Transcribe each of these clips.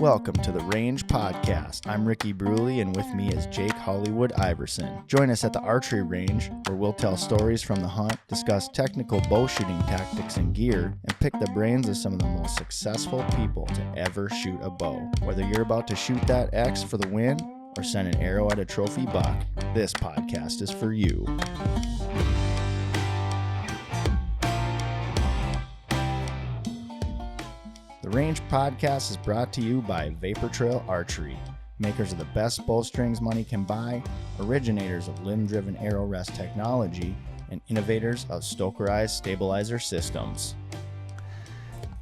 Welcome to the Range Podcast. I'm Ricky Brule, and with me is Jake Hollywood Iverson. Join us at the Archery range, where we'll tell stories from the hunt, discuss technical bow shooting tactics and gear, and pick the brains of some of the most successful people to ever shoot a bow. Whether you're about to shoot that X for the win or send an arrow at a trophy buck, this podcast is for you. The Range Podcast is brought to you by Vapor Trail Archery, makers of the best bowstrings money can buy, originators of limb-driven arrow rest technology, and innovators of Stokerized stabilizer systems.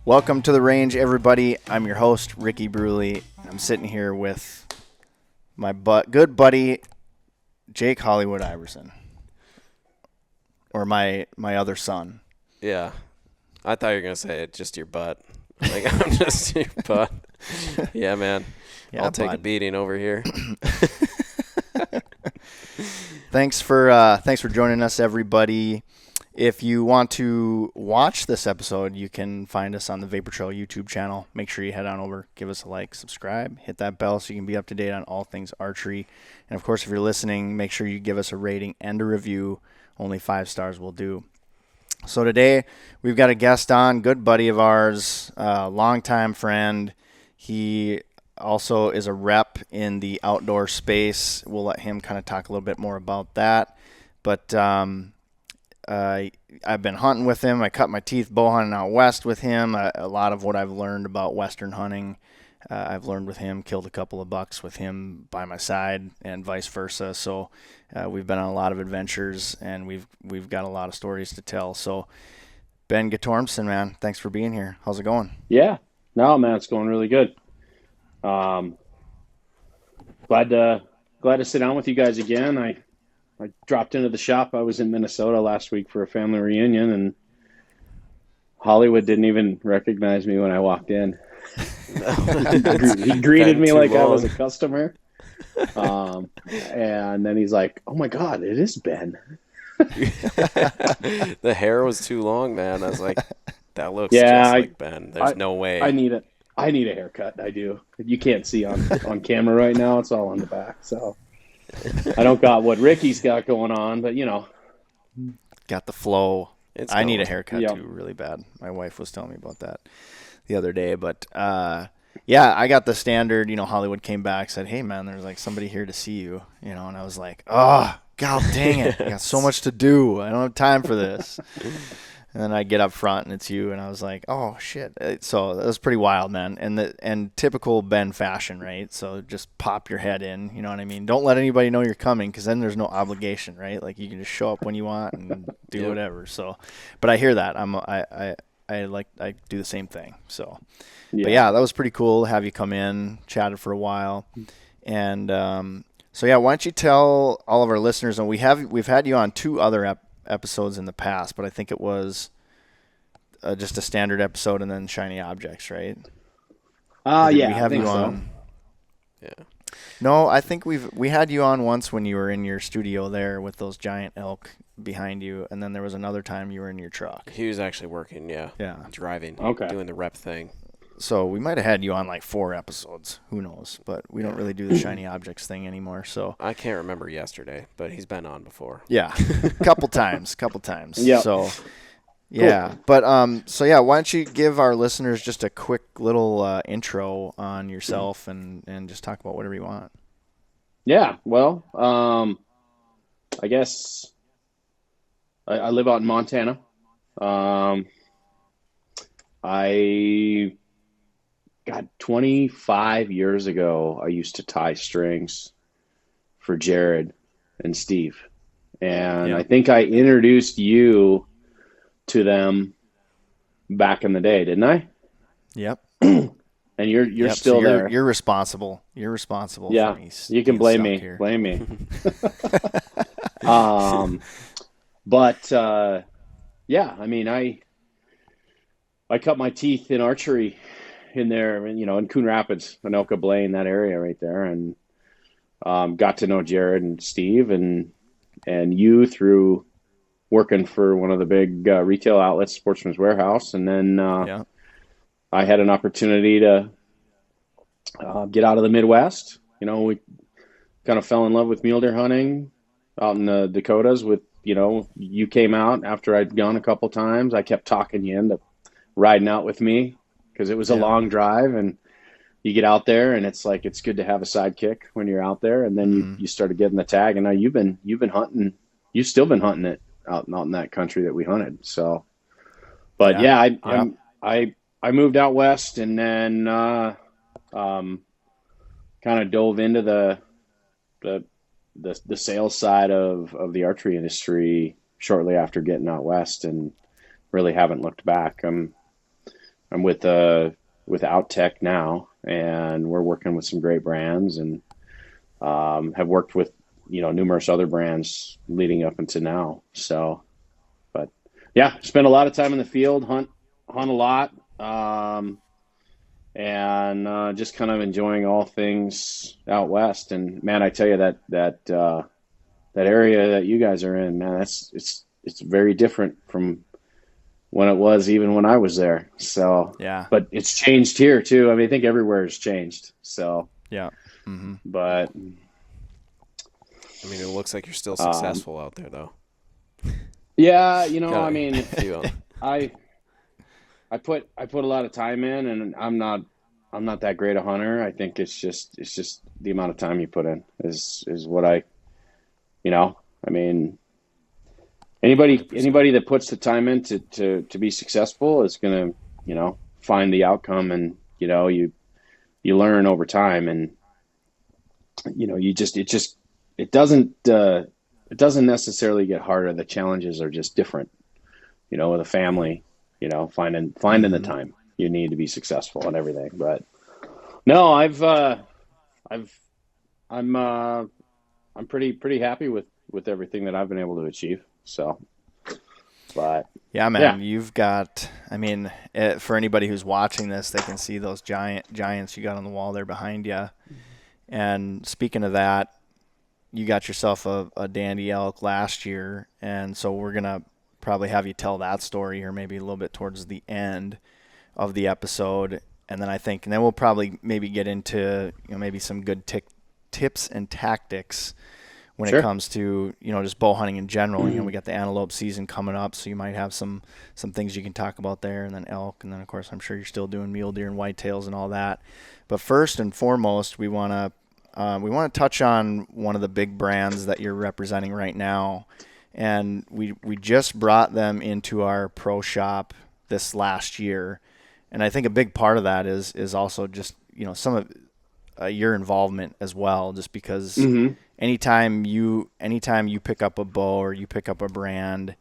Welcome to The Range, everybody. I'm your host, Ricky Brule. I'm sitting here with my good buddy, Jake Hollywood Iverson, or my other son. Yeah, I thought you were going to say it, just your butt. Like, I'm just your butt. Yeah, man. Yeah, I'll take a beating over here. Thanks for joining us, everybody. If you want to watch this episode, you can find us on the Vapor Trail YouTube channel. Make sure you head on over, give us a like, subscribe, hit that bell so you can be up to date on all things archery. And, of course, if you're listening, make sure you give us a rating and a review. Only 5 stars will do. So today we've got a guest on, good buddy of ours, longtime friend. He also is a rep in the outdoor space. We'll let him kind of talk a little bit more about that. But I've been hunting with him. I cut my teeth bow hunting out west with him. A lot of what I've learned about western hunting, I've learned with him, killed a couple of bucks with him by my side and vice versa. So we've been on a lot of adventures, and we've got a lot of stories to tell. So Ben Guttormson, man, thanks for being here. How's it going? Yeah, no, man, it's going really good. Glad to sit down with you guys again. I dropped into the shop. I was in Minnesota last week for a family reunion, and Hollywood didn't even recognize me when I walked in. He greeted me like I was a customer. And then he's like, "Oh my God, it is Ben." The hair was too long, man. I was like, that looks just like Ben. There's no way. I need a haircut. I do. You can't see on camera right now. It's all on the back. So I don't got what Ricky's got going on, but got the flow. I need a haircut too, really bad. My wife was telling me about that the other day, but yeah, I got the standard. Hollywood came back, said, "Hey man, there's like somebody here to see you," and I was like, "Oh, God dang it, I got so much to do. I don't have time for this." And then I get up front and it's you, and I was like, "Oh shit!" So that was pretty wild, man. And typical Ben fashion, right? So just pop your head in. You know what I mean? Don't let anybody know you're coming, because then there's no obligation, right? Like you can just show up when you want and do whatever. So, but I hear that. I do the same thing. So, but yeah, that was pretty cool to have you come in, chatted for a while, and so yeah, why don't you tell all of our listeners? And we've had you on 2 other episodes in the past, but I think it was just a standard episode and then shiny objects, right? Yeah, we have I think you so. on. Yeah. No, I think we had you on once when you were in your studio there with those giant elk behind you, and then there was another time you were in your truck. He was actually working, yeah, driving, doing the rep thing. So we might have had you on like 4 episodes. Who knows? But we don't really do the shiny objects thing anymore. So I can't remember yesterday, but he's been on before. Yeah, couple times. Yeah. So yeah, cool. But so yeah, why don't you give our listeners just a quick little intro on yourself and just talk about whatever you want. Yeah. Well, I guess I live out in Montana. God, 25 years ago, I used to tie strings for Jared and Steve. And I think I introduced you to them back in the day, didn't I? Yep. And you're still there. You're responsible. You're responsible for me. You can blame me. Here. Blame me. But yeah, I mean, I cut my teeth in archery in there, in Coon Rapids, Anoka, Blaine, that area right there, and got to know Jared and Steve and you through working for one of the big retail outlets, Sportsman's Warehouse, and then I had an opportunity to get out of the Midwest. We kind of fell in love with mule deer hunting out in the Dakotas with, you came out after I'd gone a couple times. I kept talking you into riding out with me because it was a long drive, and you get out there and it's like, it's good to have a sidekick when you're out there. And then you started getting the tag, and now you've been hunting, you've still been hunting it out in that country that we hunted. So, but I moved out west, and then, kind of dove into the sales side of the archery industry shortly after getting out west, and really haven't looked back. I'm with Outtech now, and we're working with some great brands, and have worked with numerous other brands leading up into now. So, but yeah, spend a lot of time in the field, hunt a lot, and just kind of enjoying all things out west. And man, I tell you that area that you guys are in, man, it's very different from when it was even when I was there. So yeah, but it's changed here too. I mean, I think everywhere has changed. So yeah, but I mean, it looks like you're still successful out there, though. Yeah, I mean, I put a lot of time in, and I'm not that great a hunter. I think it's just the amount of time you put in is what I mean, anybody that puts the time in to be successful is going to, find the outcome, and, you learn over time, and, it doesn't necessarily get harder. The challenges are just different, with a family, finding the time you need to be successful and everything. But no, I'm pretty happy with everything that I've been able to achieve. So, but yeah, man, you've got, I mean, for anybody who's watching this, they can see those giants you got on the wall there behind you. And speaking of that, you got yourself a dandy elk last year, and so we're gonna probably have you tell that story here maybe a little bit towards the end of the episode, and then we'll probably maybe get into maybe some good tips and tactics when it comes to just bow hunting in general. We got the antelope season coming up, so you might have some things you can talk about there, and then elk, and then of course I'm sure you're still doing mule deer and whitetails and all that. But first and foremost, we want to touch on one of the big brands that you're representing right now, and we just brought them into our pro shop this last year, and I think a big part of that is also just some of your involvement as well, just because anytime you pick up a bow or you pick up a brand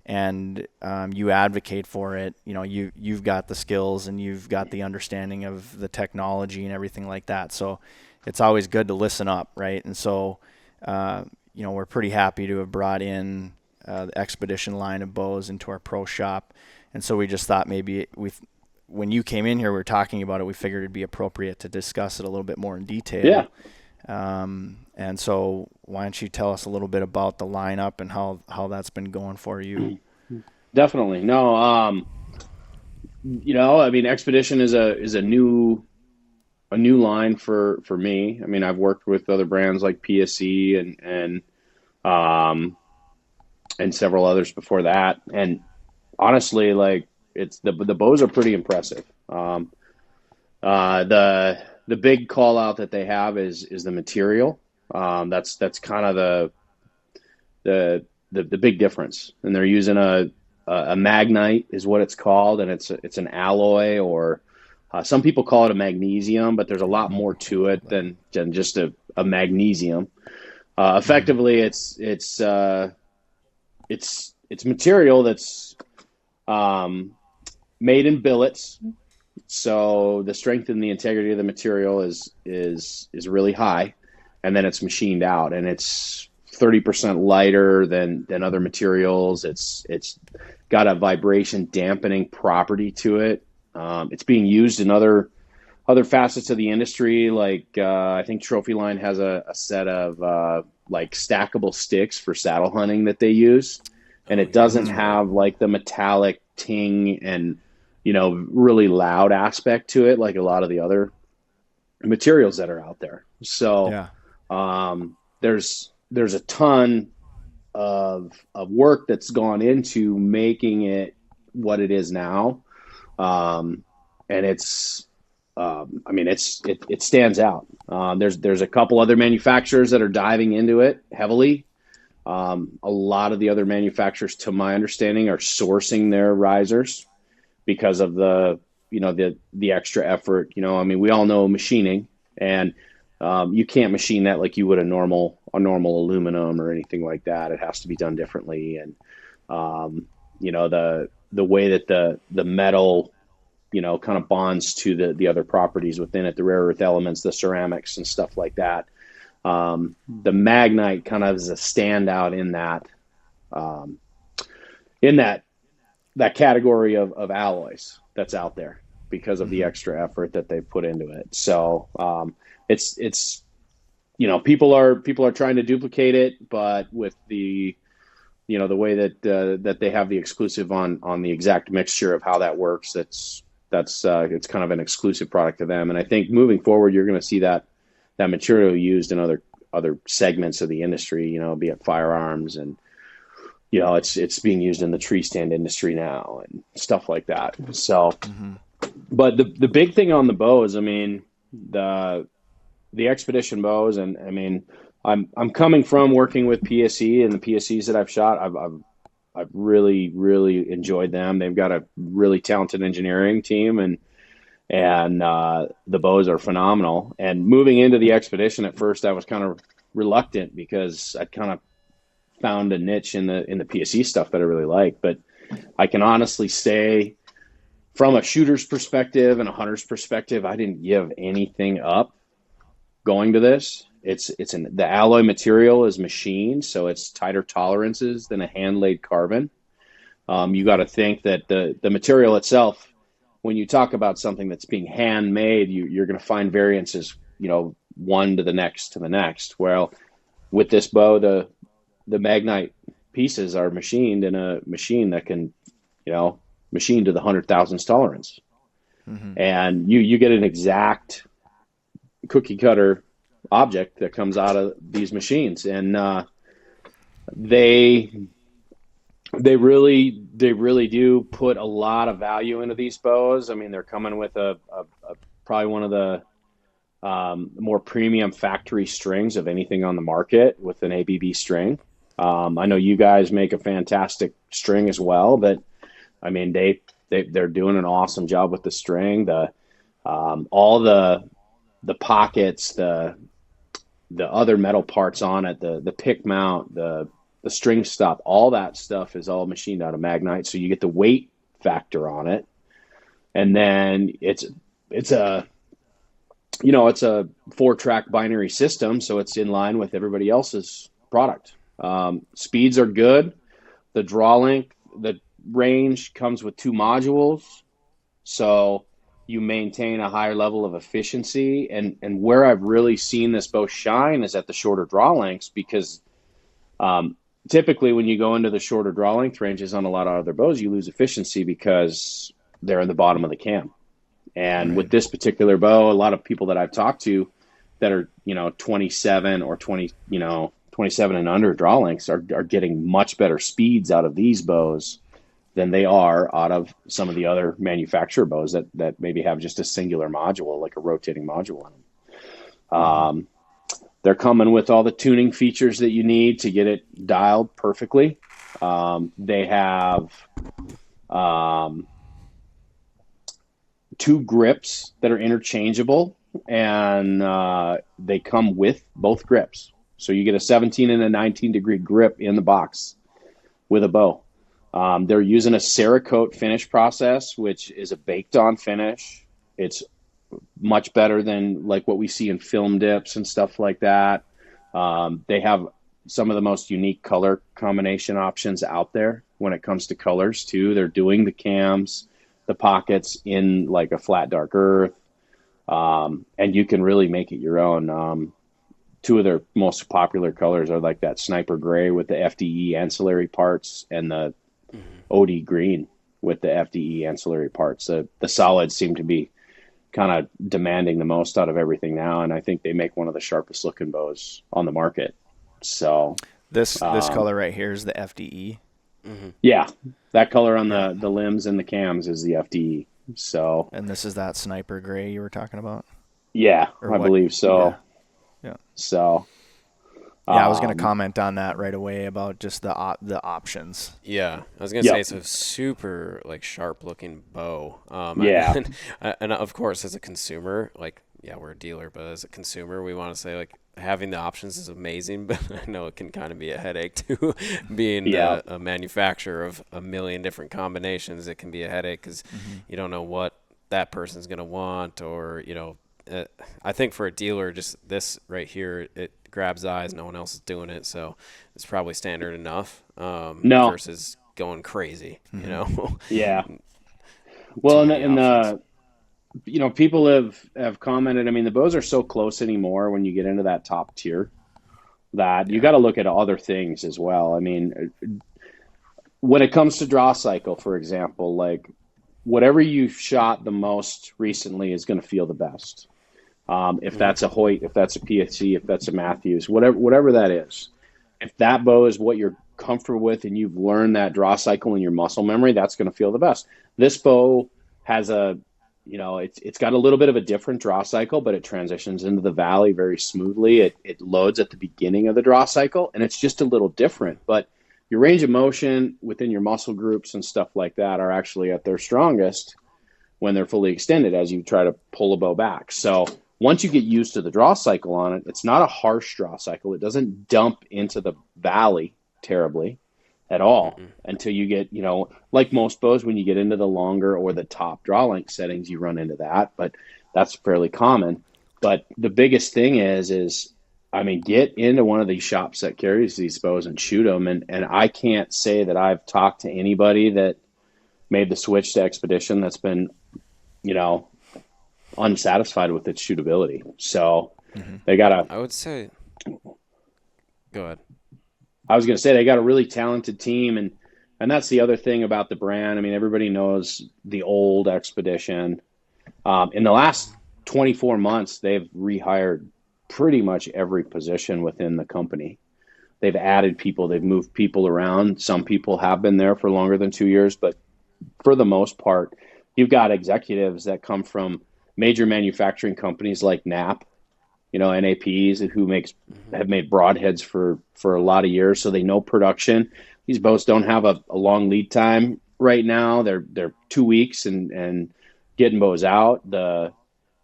and you advocate for it, you've got the skills and you've got the understanding of the technology and everything like that. So it's always good to listen up, right? And so, we're pretty happy to have brought in the Xpedition line of bows into our pro shop. And so we just thought maybe when you came in here, we were talking about it, we figured it'd be appropriate to discuss it a little bit more in detail. Yeah. And so why don't you tell us a little bit about the lineup and how that's been going for you? Definitely. No, I mean, Xpedition is a new line for me. I mean, I've worked with other brands like PSE and several others before that. And honestly, like, it's the bows are pretty impressive. The big call out that they have is the material. That's kind of the big difference. And they're using a magnite is what it's called, and it's an alloy, or some people call it a magnesium, but there's a lot more to it than just a magnesium. Effectively, it's material that's made in billets. So the strength and the integrity of the material is really high, and then it's machined out, and it's 30% lighter than other materials. It's got a vibration dampening property to it. It's being used in other facets of the industry. Like I think Trophy Line has a set of like stackable sticks for saddle hunting that they use, and it doesn't have like the metallic ting and really loud aspect to it like a lot of the other materials that are out there. So Yeah. There's a ton of work that's gone into making it what it is now. And it's, I mean, it stands out. There's a couple other manufacturers that are diving into it heavily. A lot of the other manufacturers, to my understanding, are sourcing their risers because of the extra effort. I mean, we all know machining, and you can't machine that like you would a normal aluminum or anything like that. It has to be done differently, and the way that the metal kind of bonds to the other properties within it, the rare earth elements, the ceramics and stuff like that. The Magnite kind of is a standout in that category of alloys that's out there because of the extra effort that they put into it. So it's people are trying to duplicate it, but with the way that they have the exclusive on the exact mixture of how that works, it's kind of an exclusive product to them. And I think moving forward, you're going to see that material used in other segments of the industry, be it firearms, and it's being used in the tree stand industry now and stuff like that. So, but the big thing on the bows, I mean, the Xpedition bows, and I mean, I'm coming from working with PSE, and the PSEs that I've shot, I've really, really enjoyed them. They've got a really talented engineering team, and the bows are phenomenal. And moving into the Xpedition, at first I was kind of reluctant because I'd kind of found a niche in the PSE stuff that I really like. But I can honestly say, from a shooter's perspective and a hunter's perspective, I didn't give anything up going to this. The alloy material is machined, so it's tighter tolerances than a hand-laid carbon. You got to think that the material itself, when you talk about something that's being handmade, you're going to find variances, one to the next. Well, with this bow, the Magnite pieces are machined in a machine that can, machine to the 100,000th tolerance. And you get an exact cookie cutter object that comes out of these machines. And they really do put a lot of value into these bows. I mean, they're coming with a probably one of the more premium factory strings of anything on the market with an ABB string. I know you guys make a fantastic string as well, but I mean, they're doing an awesome job with the string. All the pockets, the other metal parts on it, the pick mount, the string stop, all that stuff is all machined out of Magnite. So you get the weight factor on it. And then it's a 4-track binary system. So it's in line with everybody else's product. Speeds are good. The draw length, the range comes with 2 modules. So you maintain a higher level of efficiency. And where I've really seen this bow shine is at the shorter draw lengths, because typically when you go into the shorter draw length ranges on a lot of other bows, you lose efficiency because they're in the bottom of the cam. And with this particular bow, a lot of people that I've talked to that are, 27 or 27 and under draw lengths are getting much better speeds out of these bows than they are out of some of the other manufacturer bows that maybe have just a singular module, like a rotating module on them. They're coming with all the tuning features that you need to get it dialed perfectly. They have 2 grips that are interchangeable, and they come with both grips. So you get a 17 and a 19 degree grip in the box with a bow. They're using a Cerakote finish process, which is a baked on finish. It's much better than like what we see in film dips and stuff like that. They have some of the most unique color combination options out there when it comes to colors too. They're doing the cams, the pockets in like a flat dark earth, and you can really make it your own. 2 of their most popular colors are like that sniper gray with the FDE ancillary parts, and the OD green with the FDE ancillary parts. The solids seem to be kind of demanding the most out of everything now. And I think they make one of the sharpest looking bows on the market. So this color right here is the FDE. Mm-hmm. Yeah, that color on the limbs and the cams is the FDE. So, and this is that sniper gray you were talking about. Yeah, I believe so. Yeah. So. Yeah, I was going to comment on that right away about just the options. Yeah, I was going to say it's a super like sharp looking bow. And of course, as a consumer, like we're a dealer, but as a consumer, we want to say like having the options is amazing, but I know it can kind of be a headache too. Being a manufacturer of a million different combinations, it can be a headache because you don't know what that person's going to want, or I think for a dealer, just this right here, it grabs eyes. No one else is doing it, so it's probably standard enough. Versus going crazy, Yeah. Well, and people have commented. I mean, the bows are so close anymore when you get into that top tier that you got to look at other things as well. I mean, when it comes to draw cycle, for example, like whatever you shot the most recently is going to feel the best. If that's a Hoyt, if that's a PSC, if that's a Matthews, whatever that is, if that bow is what you're comfortable with and you've learned that draw cycle in your muscle memory, that's going to feel the best. This bow has it's got a little bit of a different draw cycle, but it transitions into the valley very smoothly. It loads at the beginning of the draw cycle, and it's just a little different. But your range of motion within your muscle groups and stuff like that are actually at their strongest when they're fully extended as you try to pull a bow back. So once you get used to the draw cycle on it, it's not a harsh draw cycle. It doesn't dump into the valley terribly at all until you get, like most bows, when you get into the longer or the top draw length settings, you run into that, but that's fairly common. But the biggest thing is get into one of these shops that carries these bows and shoot them. And I can't say that I've talked to anybody that made the switch to Xpedition that's been, unsatisfied with its shootability. So they got I would say, go ahead. I was going to say they got a really talented team, and that's the other thing about the brand. I mean, everybody knows the old Xpedition. In the last 24 months, they've rehired pretty much every position within the company. They've added people, they've moved people around. Some people have been there for longer than 2 years, but for the most part, you've got executives that come from major manufacturing companies like NAP, NAPs, who have made broadheads for a lot of years, so they know production. These boats don't have a long lead time right now. They're 2 weeks and getting bows out.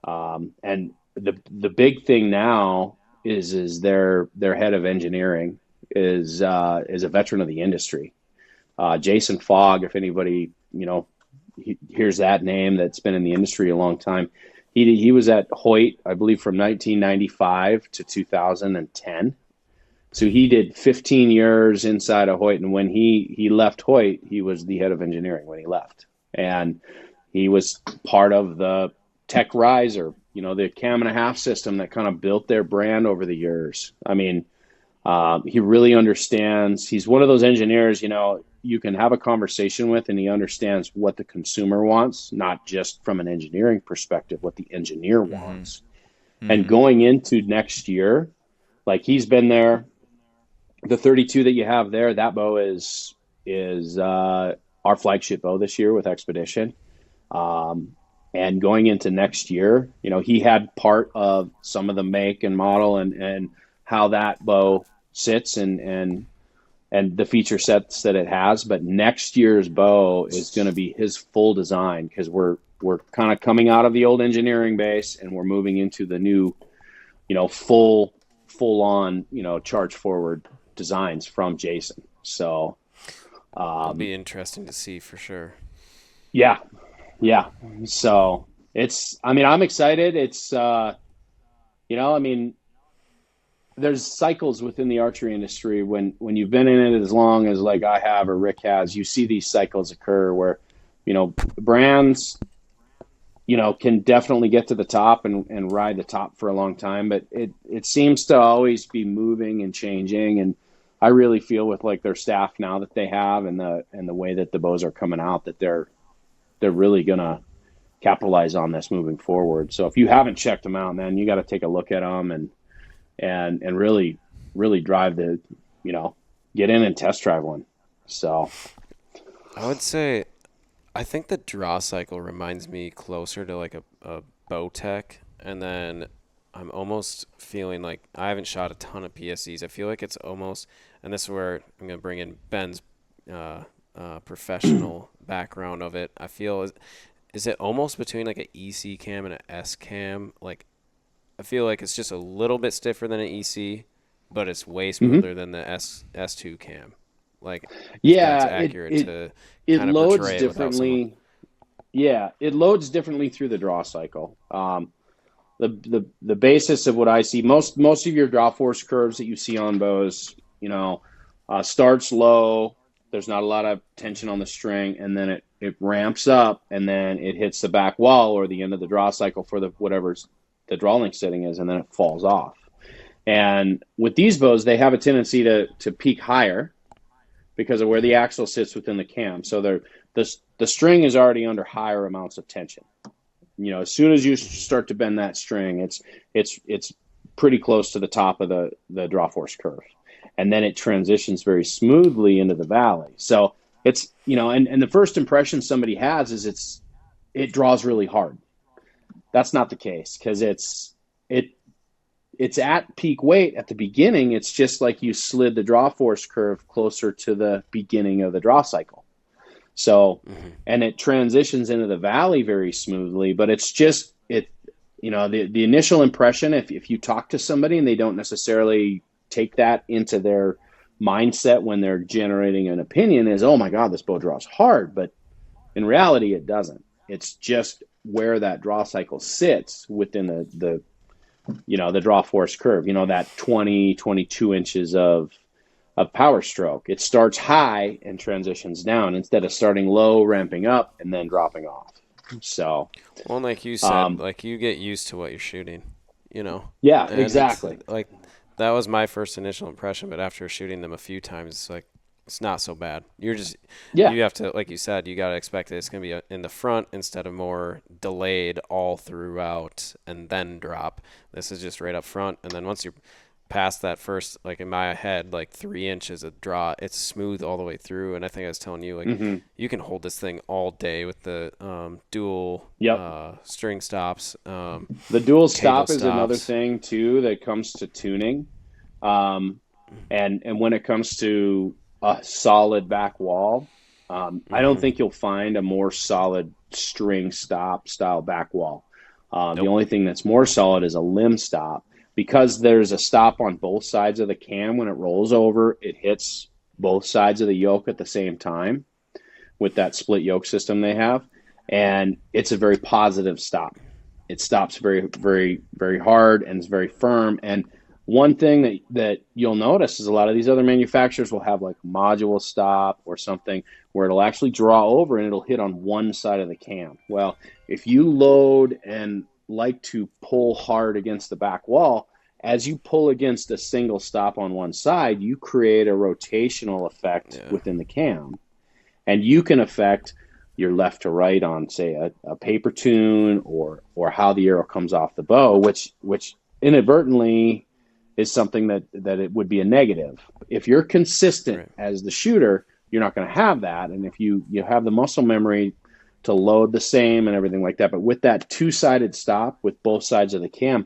And the big thing now is their head of engineering is a veteran of the industry. Jason Fogg, if anybody hears that name that's been in the industry a long time. He was at Hoyt, I believe, from 1995 to 2010. So he did 15 years inside of Hoyt. And when he left Hoyt, he was the head of engineering when he left. And he was part of the Tech Riser, the cam and a half system that kind of built their brand over the years. I mean, he really understands. He's one of those engineers, you can have a conversation with, and he understands what the consumer wants, not just from an engineering perspective, what the engineer wants. And going into next year, like he's been there, the 32 that you have there, that bow is our flagship bow this year with Xpedition. And going into next year, he had part of some of the make and model and how that bow sits and the feature sets that it has. But next year's bow is going to be his full design, because we're kind of coming out of the old engineering base and we're moving into the new, full on, charge forward designs from Jason. So it'll be interesting to see for sure. Yeah. So I'm excited. It's, there's cycles within the archery industry when you've been in it as long as like I have or Rick has. You see these cycles occur where, brands, can definitely get to the top and ride the top for a long time, but it seems to always be moving and changing. And I really feel with like their staff now that they have and the way that the bows are coming out, that they're really gonna capitalize on this moving forward. So if you haven't checked them out, man, you got to take a look at them and really, really drive get in and test drive one. So I would say, I think the draw cycle reminds me closer to like a Bowtech, and then I'm almost feeling like I haven't shot a ton of PSEs. I feel like it's almost, and this is where I'm going to bring in Ben's professional background of it. I feel, is it almost between like an EC cam and an S cam? Like, I feel like it's just a little bit stiffer than an EC, but it's way smoother than the S2 cam. Like, yeah, that's accurate to it kind of loads portray it differently. Yeah, it loads differently through the draw cycle. The basis of what I see, most of your draw force curves that you see on bows, starts low. There's not a lot of tension on the string, and then it ramps up, and then it hits the back wall or the end of the draw cycle for whatever's the draw length setting is, and then it falls off. And with these bows, they have a tendency to peak higher because of where the axle sits within the cam. So the string is already under higher amounts of tension. As soon as you start to bend that string, it's pretty close to the top of the draw force curve. And then it transitions very smoothly into the valley. So it's, and the first impression somebody has is it draws really hard. That's not the case, because it's at peak weight at the beginning. It's just like you slid the draw force curve closer to the beginning of the draw cycle. So, and it transitions into the valley very smoothly, but it's just, the initial impression, if you talk to somebody and they don't necessarily take that into their mindset when they're generating an opinion, is, oh my God, this bow draws hard. But in reality, it doesn't. It's just where that draw cycle sits within the draw force curve, that 20, 22 inches of power stroke. It starts high and transitions down instead of starting low, ramping up, and then dropping off. So, well, like you said, like you get used to what you're shooting, Yeah, and exactly. Like that was my first initial impression, but after shooting them a few times, it's like, it's not so bad. You have to, like you said, you got to expect that it's going to be in the front instead of more delayed all throughout and then drop. This is just right up front. And then once you're past that first, like in my head, like 3 inches of draw, it's smooth all the way through. And I think I was telling you, like, you can hold this thing all day with the dual string stops. The dual stop is another thing too that comes to tuning. And when it comes to a solid back wall, I don't think you'll find a more solid string stop style back wall. The only thing that's more solid is a limb stop, because there's a stop on both sides of the cam. When it rolls over, it hits both sides of the yoke at the same time with that split yoke system they have. And it's a very positive stop. It stops very, very, very hard and is very firm. And one thing that you'll notice is a lot of these other manufacturers will have like a module stop or something where it'll actually draw over and it'll hit on one side of the cam. Well, if you load and like to pull hard against the back wall, as you pull against a single stop on one side, you create a rotational effect within the cam. And you can affect your left to right on, say, a paper tune or how the arrow comes off the bow, which inadvertently is something that it would be a negative. If you're consistent as the shooter, you're not going to have that. And if you have the muscle memory to load the same and everything like that, but with that two-sided stop with both sides of the cam,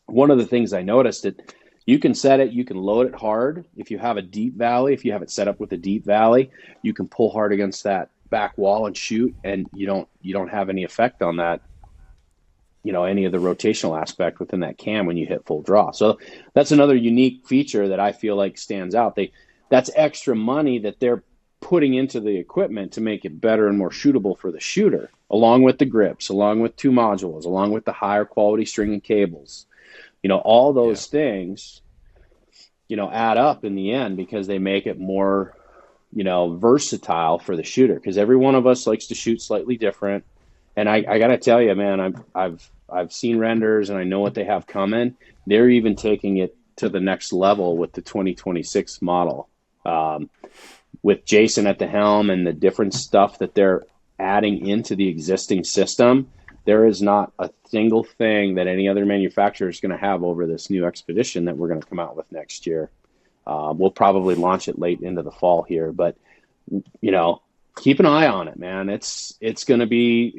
one of the things I noticed, that you can set it, you can load it hard. If you have a deep valley, if you have it set up with a deep valley, you can pull hard against that back wall and shoot, and you don't have any effect on that, any of the rotational aspect within that cam when you hit full draw. So that's another unique feature that I feel like stands out. That's extra money that they're putting into the equipment to make it better and more shootable for the shooter, along with the grips, along with two modules, along with the higher quality string and cables. All those things, add up in the end, because they make it more, versatile for the shooter, because every one of us likes to shoot slightly different. And I got to tell you, man, I've seen renders and I know what they have coming. They're even taking it to the next level with the 2026 model, with Jason at the helm and the different stuff that they're adding into the existing system, there is not a single thing that any other manufacturer is going to have over this new Xpedition that we're going to come out with next year. We'll probably launch it late into the fall here, but keep an eye on it, man. It's going to be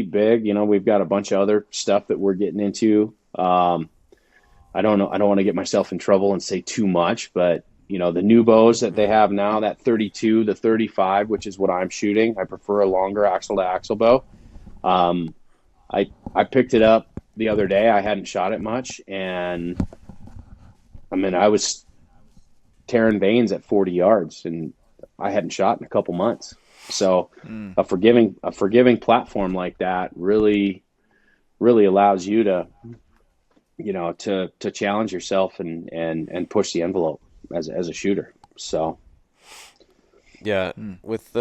big. We've got a bunch of other stuff that we're getting into. I don't know. I don't want to get myself in trouble and say too much, but the new bows that they have now, that 32, the 35, which is what I'm shooting. I prefer a longer axle to axle bow. I picked it up the other day. I hadn't shot it much, and I was tearing veins at 40 yards, and I hadn't shot in a couple months. So a forgiving platform like that really, really allows you to, to challenge yourself and push the envelope as a shooter. So. Yeah, with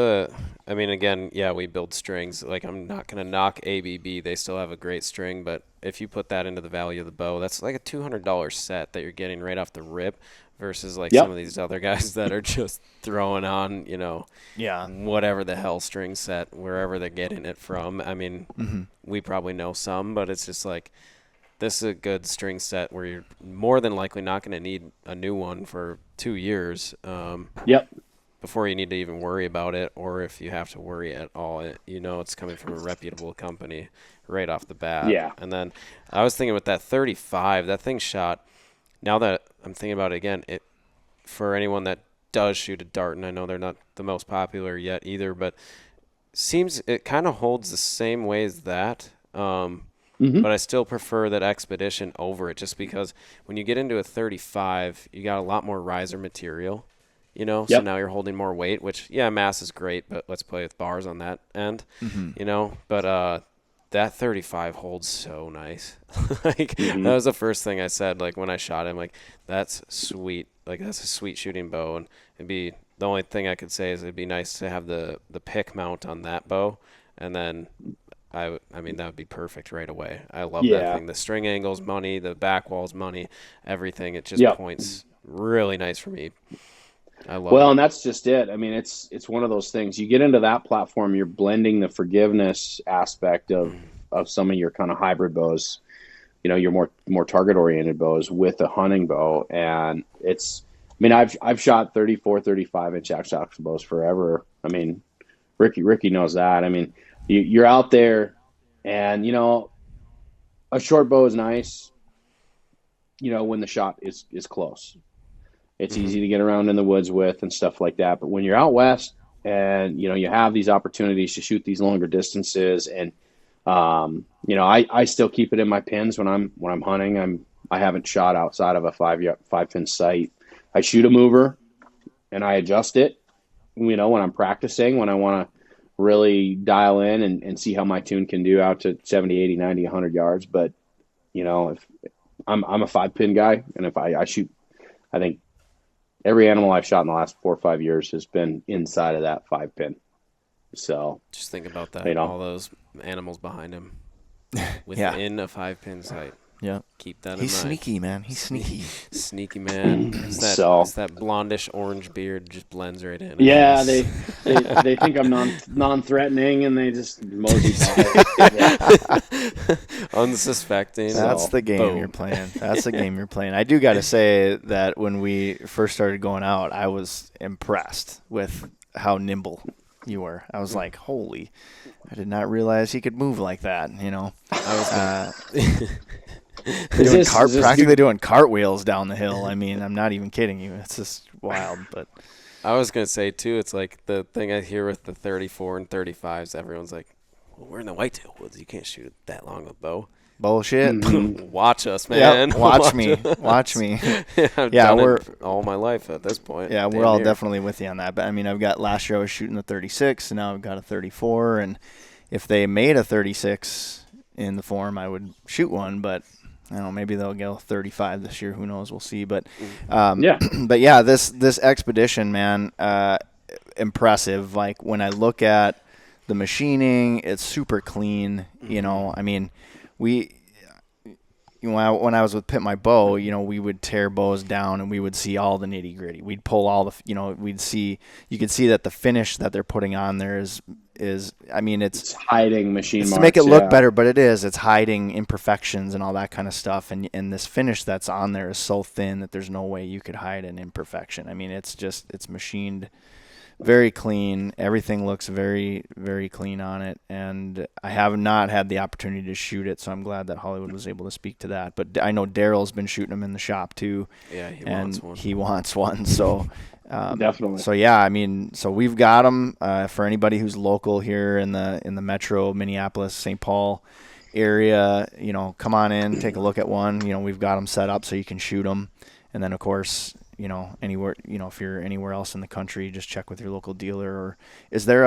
again, we build strings. Like, I'm not going to knock ABB. They still have a great string, but if you put that into the value of the bow, that's like a $200 set that you're getting right off the rip versus some of these other guys that are just throwing on, whatever the hell string set, wherever they're getting it from. We probably know some, but it's just like, this is a good string set where you're more than likely not going to need a new one for 2 years. Before you need to even worry about it, or if you have to worry at all, it's coming from a reputable company right off the bat. Yeah. And then I was thinking with that 35, that thing shot, now that I'm thinking about it again, for anyone that does shoot a dart, and I know they're not the most popular yet either, but seems it kind of holds the same way as that. But I still prefer that Xpedition over it, just because when you get into a 35, you got a lot more riser material. So now you're holding more weight, which, mass is great, but let's play with bars on that end, but that 35 holds so nice. That was the first thing I said, when I shot him, that's sweet. That's a sweet shooting bow, and the only thing I could say is it'd be nice to have the pick mount on that bow, and then that would be perfect right away. I love that thing. The string angle's money, the back wall's money, everything. It just points really nice for me. I love it. And that's just it. It's one of those things. You get into that platform, you're blending the forgiveness aspect of some of your kind of hybrid bows, your more target oriented bows with a hunting bow. And I've shot 34, 35 inch axle bows forever. Ricky knows that. You're out there, and a short bow is nice, when the shot is close. It's easy to get around in the woods with and stuff like that. But when you're out west and, you have these opportunities to shoot these longer distances, and, I still keep it in my pins when I'm hunting. I haven't shot outside of a 5-pin sight. I shoot a mover and I adjust it, when I'm practicing, when I want to really dial in and see how my tune can do out to 70, 80, 90, 100 yards. But, if I'm a 5-pin guy, and if I shoot, I think every animal I've shot in the last 4 or 5 years has been inside of that 5-pin. So just think about that. All those animals behind him within a 5-pin sight. Yeah. Keep that in mind. He's sneaky, man. He's sneaky. Sneaky, man. It's that blondish orange beard just blends right in. Yeah, they think I'm non-threatening, and they just mosey by. Unsuspecting. That's the game you're playing. That's the game you're playing. I do got to say that when we first started going out, I was impressed with how nimble you were. I was like, holy, I did not realize he could move like that, I was practically doing cartwheels down the hill. I'm not even kidding you. It's just wild. But I was going to say, too, it's like the thing I hear with the 34 and 35s, everyone's like, well, we're in the whitetail woods. You can't shoot that long a bow. Bullshit. Watch us, man. Yep, watch me. I've done it all my life at this point. Yeah, we're all definitely with you on that. But I've got last year I was shooting the 36, and now I've got a 34. And if they made a 36 in the form, I would shoot one. But I don't know, maybe they'll go 35 this year. Who knows? We'll see. But but yeah, this Xpedition, man, impressive. Like when I look at the machining, it's super clean. when I was with Pit My Bow, we would tear bows down and we would see all the nitty gritty. We'd pull all the, you could see that the finish that they're putting on there is it's hiding machine marks to make it look better, but it's hiding imperfections and all that kind of stuff. And this finish that's on there is so thin that there's no way you could hide an imperfection. I mean, it's machined very clean. Everything looks very, very clean on it. And I have not had the opportunity to shoot it, so I'm glad that Hollywood was able to speak to that. But I know Daryl's been shooting them in the shop too. Yeah, he wants one. So definitely. So yeah, so we've got them for anybody who's local here in the metro Minneapolis, St. Paul area. Come on in, take a look at one. We've got them set up so you can shoot them. And then of course, anywhere, if you're anywhere else in the country, just check with your local dealer. Or is there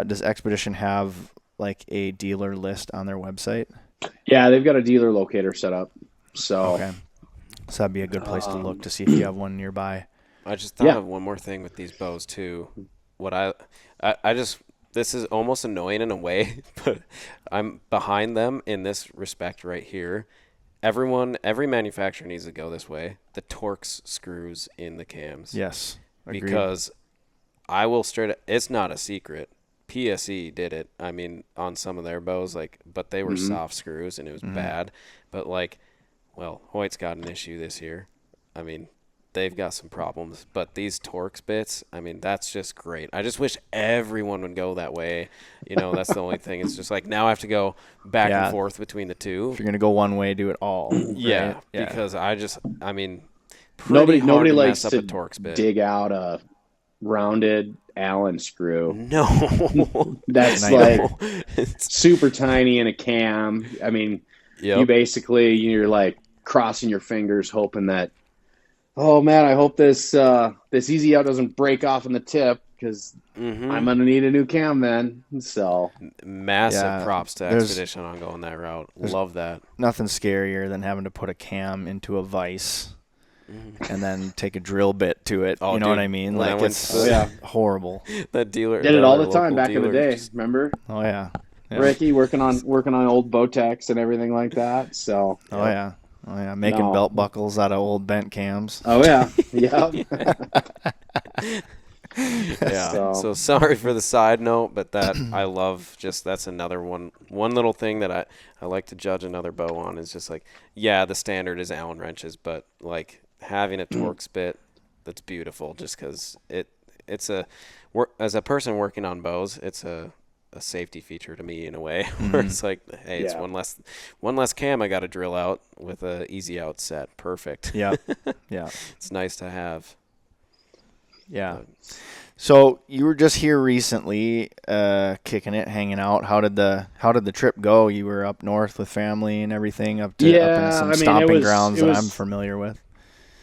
does Xpedition have like a dealer list on their website? Yeah, they've got a dealer locator set up. So okay, so that'd be a good place to look to see if you have one nearby. I just thought of one more thing with these bows too. What I just, this is almost annoying in a way, but I'm behind them in this respect right here. Every manufacturer needs to go this way. The Torx screws in the cams. Yes, agreed. Because I will it's not a secret. PSE did it. On some of their bows, but they were soft screws and it was bad. But Hoyt's got an issue this year. They've got some problems, but these Torx bits, that's just great. I just wish everyone would go that way. That's the only thing. It's just now I have to go back and forth between the two. If you're going to go one way, do it all. Yeah, right? Because nobody likes to to Torx bit. dig out a rounded Allen screw. No. That's super tiny in a cam. You're crossing your fingers hoping that, oh man, I hope this easy out doesn't break off in the tip because I'm gonna need a new cam then. So massive props to Xpedition on going that route. Love that. Nothing scarier than having to put a cam into a vise and then take a drill bit to it. Oh, you know what I mean? It's horrible. That dealer did it all the time back in the day. Remember? Oh yeah. Ricky working on old Botex and everything like that. So Oh yeah, making belt buckles out of old bent cams. Oh yeah, yeah. Yeah. So sorry for the side note, but that I love. That's another one little thing that I like to judge another bow on is just the standard is Allen wrenches, but having a Torx bit that's beautiful just because it's as a person working on bows, it's a safety feature to me in a way where it's hey, it's one less cam I got to drill out with a easy out set. Perfect. Yeah. It's nice to have. Yeah. So you were just here recently, kicking it, hanging out. How did the trip go? You were up north with family and everything up in some stomping grounds that I'm familiar with.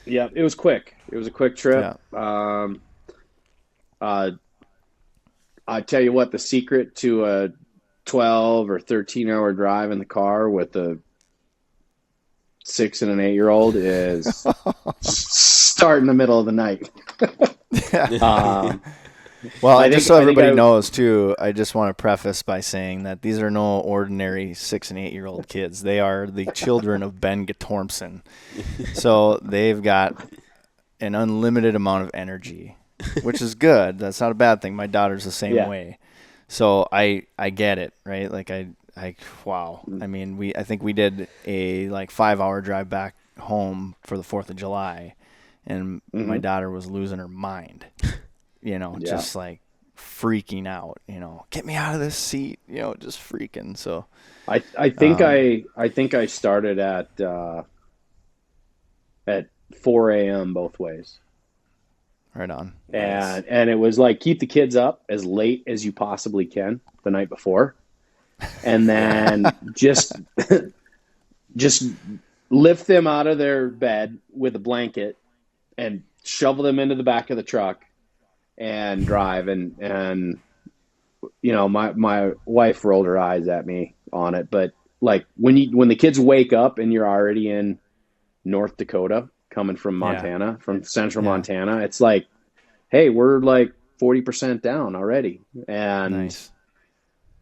Yeah, it was quick. It was a quick trip. Yeah. I tell you what, the secret to a 12 or 13-hour drive in the car with a 6 and an 8-year-old is start in the middle of the night. Just so everybody knows, too, I just want to preface by saying that these are no ordinary 6 and 8-year-old kids. They are the children of Ben Guttormson. So they've got an unlimited amount of energy, which is good. That's not a bad thing. My daughter's the same way. So I get it, right? Wow. I think we did a 5-hour drive back home for the 4th of July, and my daughter was losing her mind, just freaking out, get me out of this seat, just freaking. So I think I started at 4 a.m. both ways. Right on. And it was keep the kids up as late as you possibly can the night before. And then just lift them out of their bed with a blanket and shovel them into the back of the truck and drive. And my wife rolled her eyes at me on it. But when the kids wake up and you're already in North Dakota, coming from Montana, from central Montana, it's hey, we're 40% down already. And nice.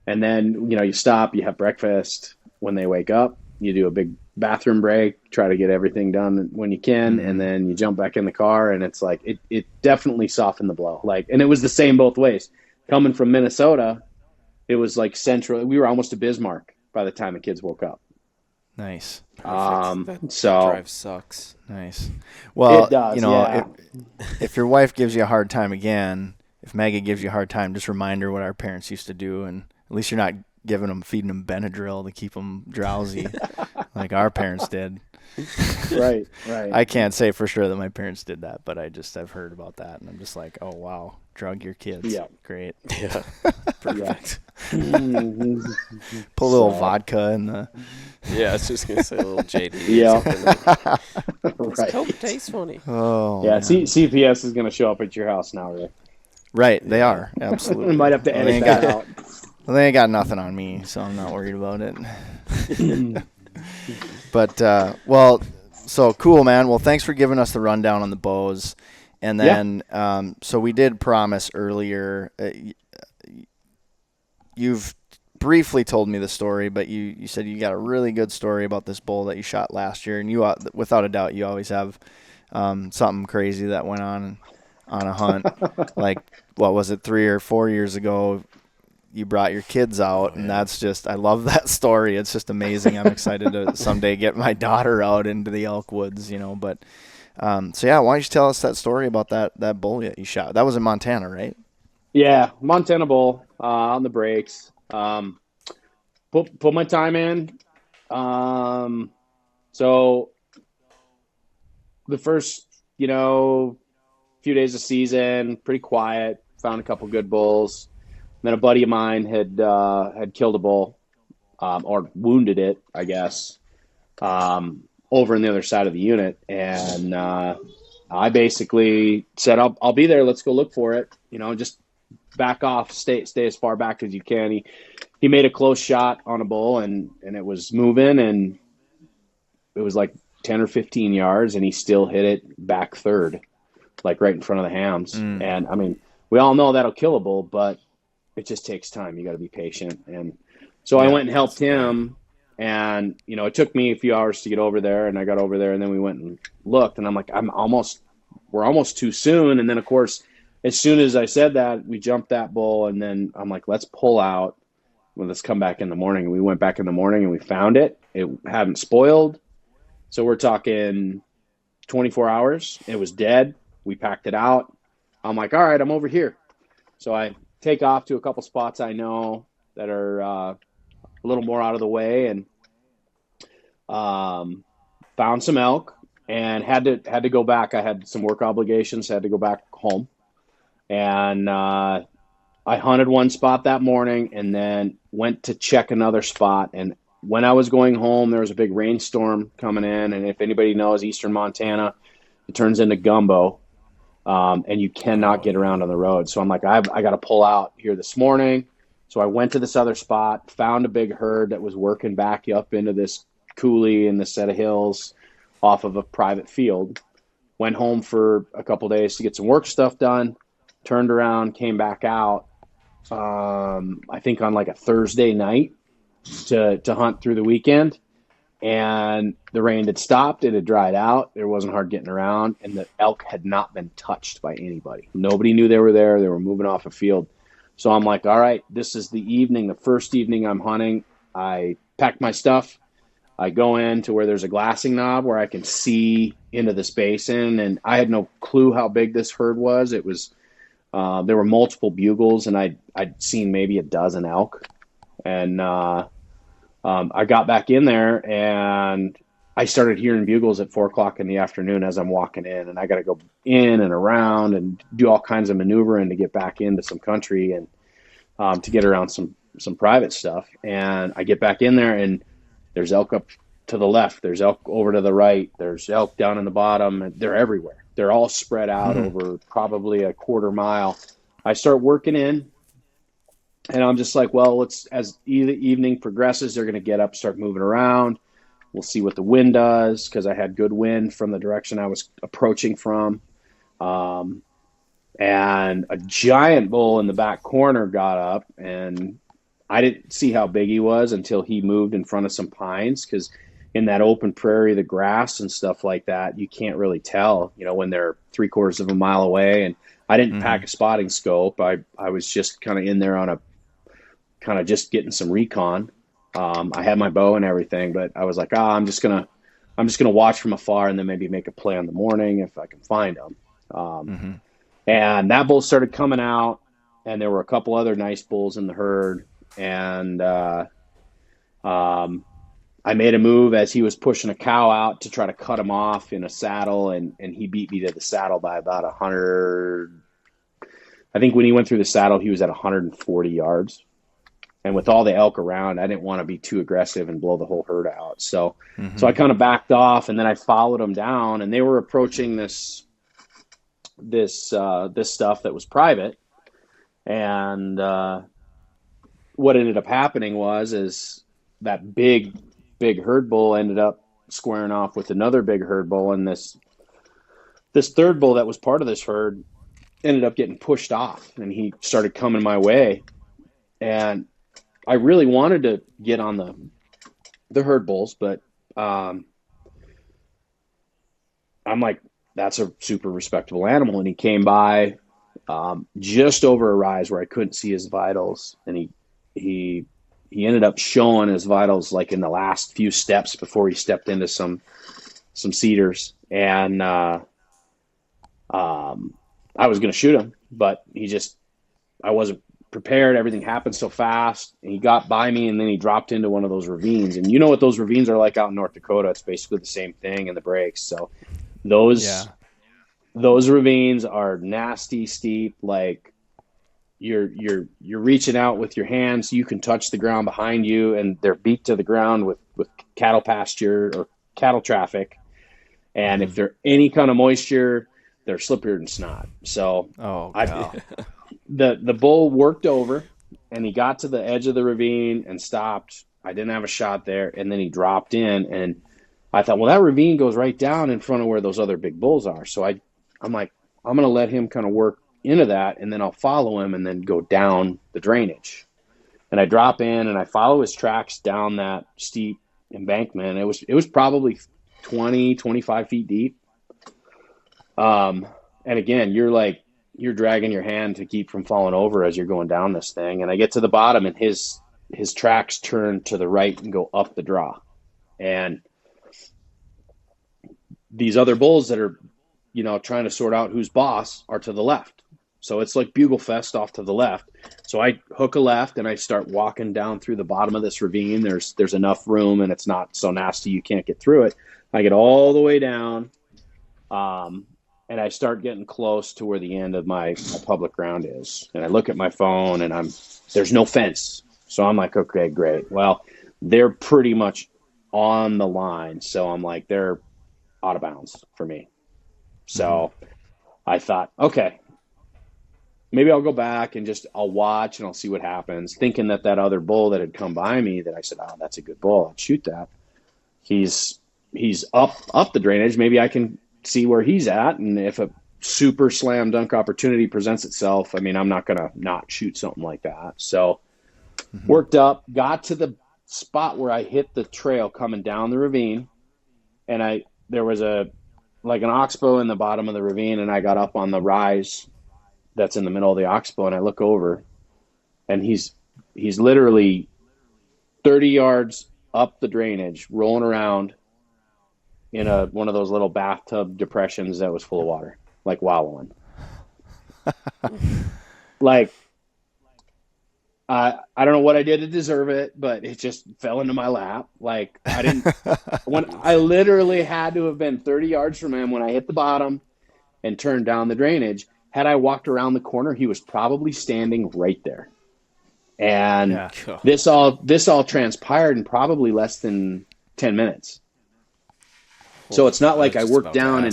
And then, you stop, you have breakfast when they wake up, you do a big bathroom break, try to get everything done when you can, and then you jump back in the car, and it's like it definitely softened the blow. Like, and it was the same both ways. Coming from Minnesota, it was like central. We were almost to Bismarck by the time the kids woke up. Nice. That So drive sucks. Nice. Well, it does, you know, yeah. if your wife gives you a hard time again, if Maggie gives you a hard time, just remind her what our parents used to do, and at least you're not feeding them Benadryl to keep them drowsy like our parents did. Right. I can't say for sure that my parents did that, but I've heard about that, and I'm just like, oh wow, drug your kids. Yeah. Great. Yeah. Perfect. Put a little vodka in the. Yeah, I was just gonna say a little JD. Yeah. Right. Coke tastes funny. Oh. Yeah. Man. CPS is going to show up at your house now, Rick. Right, they are absolutely. We might have to edit that out. Well, they ain't got nothing on me, so I'm not worried about it. But well, so cool, man. Well, thanks for giving us the rundown on the bows, and then so we did promise earlier. You've briefly told me the story, but you said you got a really good story about this bull that you shot last year, and you without a doubt you always have something crazy that went on a hunt. Like, what was it, 3 or 4 years ago? You brought your kids out, and that's just, I love that story. It's just amazing. I'm excited to someday get my daughter out into the elk woods, you know. But so yeah, why don't you tell us that story about that bull that you shot? That was in Montana, right? Yeah, Montana bull on the breaks. Put my time in. So the first, few days of season, pretty quiet. Found a couple good bulls. Then a buddy of mine had killed a bull, or wounded it, I guess, over on the other side of the unit, and I basically said, "I'll be there. Let's go look for it. Just back off, stay as far back as you can." He made a close shot on a bull, and it was moving, and it was like 10 or 15 yards, and he still hit it back third, like right in front of the hams. And I mean, we all know that'll kill a bull, but it just takes time. You got to be patient. And so I went and helped him, and it took me a few hours to get over there, and I got over there, and then we went and looked, and I'm like, we're almost too soon. And then of course, as soon as I said that, we jumped that bull, and then I'm like, let's pull out. Well, let's come back in the morning. And we went back in the morning, and we found it. It hadn't spoiled. So we're talking 24 hours. It was dead. We packed it out. I'm like, all right, I'm over here. So I take off to a couple spots I know that are a little more out of the way, and found some elk, and had to go back. I had some work obligations, had to go back home. And I hunted one spot that morning, and then went to check another spot. And when I was going home, there was a big rainstorm coming in. And if anybody knows eastern Montana, it turns into gumbo, and you cannot get around on the road. So I'm like, I got to pull out here this morning. So I went to this other spot, found a big herd that was working back up into this coulee in the set of hills off of a private field. Went home for a couple days to get some work stuff done. Turned around, came back out, I think on like a Thursday night to hunt through the weekend. And the rain had stopped. It had dried out. There wasn't hard getting around. And the elk had not been touched by anybody. Nobody knew they were there. They were moving off a field. So I'm like, all right, this is the evening, the first evening I'm hunting. I pack my stuff. I go in to where there's a glassing knob where I can see into this basin. And I had no clue how big this herd was. It was, there were multiple bugles, and I'd seen maybe a dozen elk. And I got back in there, and I started hearing bugles at 4:00 in the afternoon as I'm walking in, and I got to go in and around and do all kinds of maneuvering to get back into some country and to get around some private stuff. And I get back in there, and there's elk up to the left. There's elk over to the right. There's elk down in the bottom. And they're everywhere. They're all spread out over probably a quarter mile. I start working in, and I'm just like, well, as the evening progresses, they're going to get up, start moving around. We'll see what the wind does, because I had good wind from the direction I was approaching from. And a giant bull in the back corner got up, and I didn't see how big he was until he moved in front of some pines, because in that open prairie, the grass and stuff like that, you can't really tell, when they're 3/4 of a mile away. And I didn't pack a spotting scope. I was just kind of in there on a kind of just getting some recon. I had my bow and everything, but I was like, I'm just gonna watch from afar and then maybe make a play in the morning if I can find them. And that bull started coming out, and there were a couple other nice bulls in the herd. And I made a move as he was pushing a cow out to try to cut him off in a saddle, and he beat me to the saddle by about 100. I think when he went through the saddle, he was at 140 yards. And with all the elk around, I didn't want to be too aggressive and blow the whole herd out. So I kind of backed off, and then I followed them down, and they were approaching this stuff that was private. And what ended up happening is that big herd bull ended up squaring off with another big herd bull, and this third bull that was part of this herd ended up getting pushed off, and he started coming my way. And I really wanted to get on the herd bulls, but I'm like, that's a super respectable animal. And he came by just over a rise where I couldn't see his vitals, and he ended up showing his vitals like in the last few steps before he stepped into some cedars. And I was going to shoot him, but I wasn't prepared. Everything happened so fast, and he got by me, and then he dropped into one of those ravines. And you know what those ravines are like out in North Dakota? It's basically the same thing in the breaks. So those ravines are nasty, steep. Like you're reaching out with your hands, you can touch the ground behind you, and they're beat to the ground with cattle pasture or cattle traffic. And if there's any kind of moisture, they're slipperier than snot. So the bull worked over, and he got to the edge of the ravine and stopped. I didn't have a shot there, and then he dropped in, and I thought, well, that ravine goes right down in front of where those other big bulls are. So I'm like, I'm going to let him kind of work into that, and then I'll follow him and then go down the drainage. And I drop in, and I follow his tracks down that steep embankment. It was probably 20, 25 feet deep. And again, you're dragging your hand to keep from falling over as you're going down this thing. And I get to the bottom, and his tracks turn to the right and go up the draw. And these other bulls that are, trying to sort out who's boss are to the left. So it's like bugle fest off to the left. So I hook a left, and I start walking down through the bottom of this ravine. There's enough room, and it's not so nasty you can't get through it. I get all the way down, and I start getting close to where the end of my public ground is. And I look at my phone, and there's no fence. So I'm like, okay, great. Well, they're pretty much on the line. So I'm like, they're out of bounds for me. So I thought, okay, maybe I'll go back and I'll watch and I'll see what happens, thinking that other bull that had come by me, that I said, oh, that's a good bull, I'll shoot that. He's up the drainage. Maybe I can see where he's at. And if a super slam dunk opportunity presents itself, I mean, I'm not going to not shoot something like that. So worked up, got to the spot where I hit the trail coming down the ravine. And there was an oxbow in the bottom of the ravine, and I got up on the rise that's in the middle of the oxbow, and I look over, and he's literally 30 yards up the drainage, rolling around in one of those little bathtub depressions that was full of water, like wallowing. Like, I don't know what I did to deserve it, but it just fell into my lap. Like, I literally had to have been 30 yards from him when I hit the bottom and turned down the drainage. Had I walked around the corner, he was probably standing right there. And this all transpired in probably less than 10 minutes. So it's not like I worked down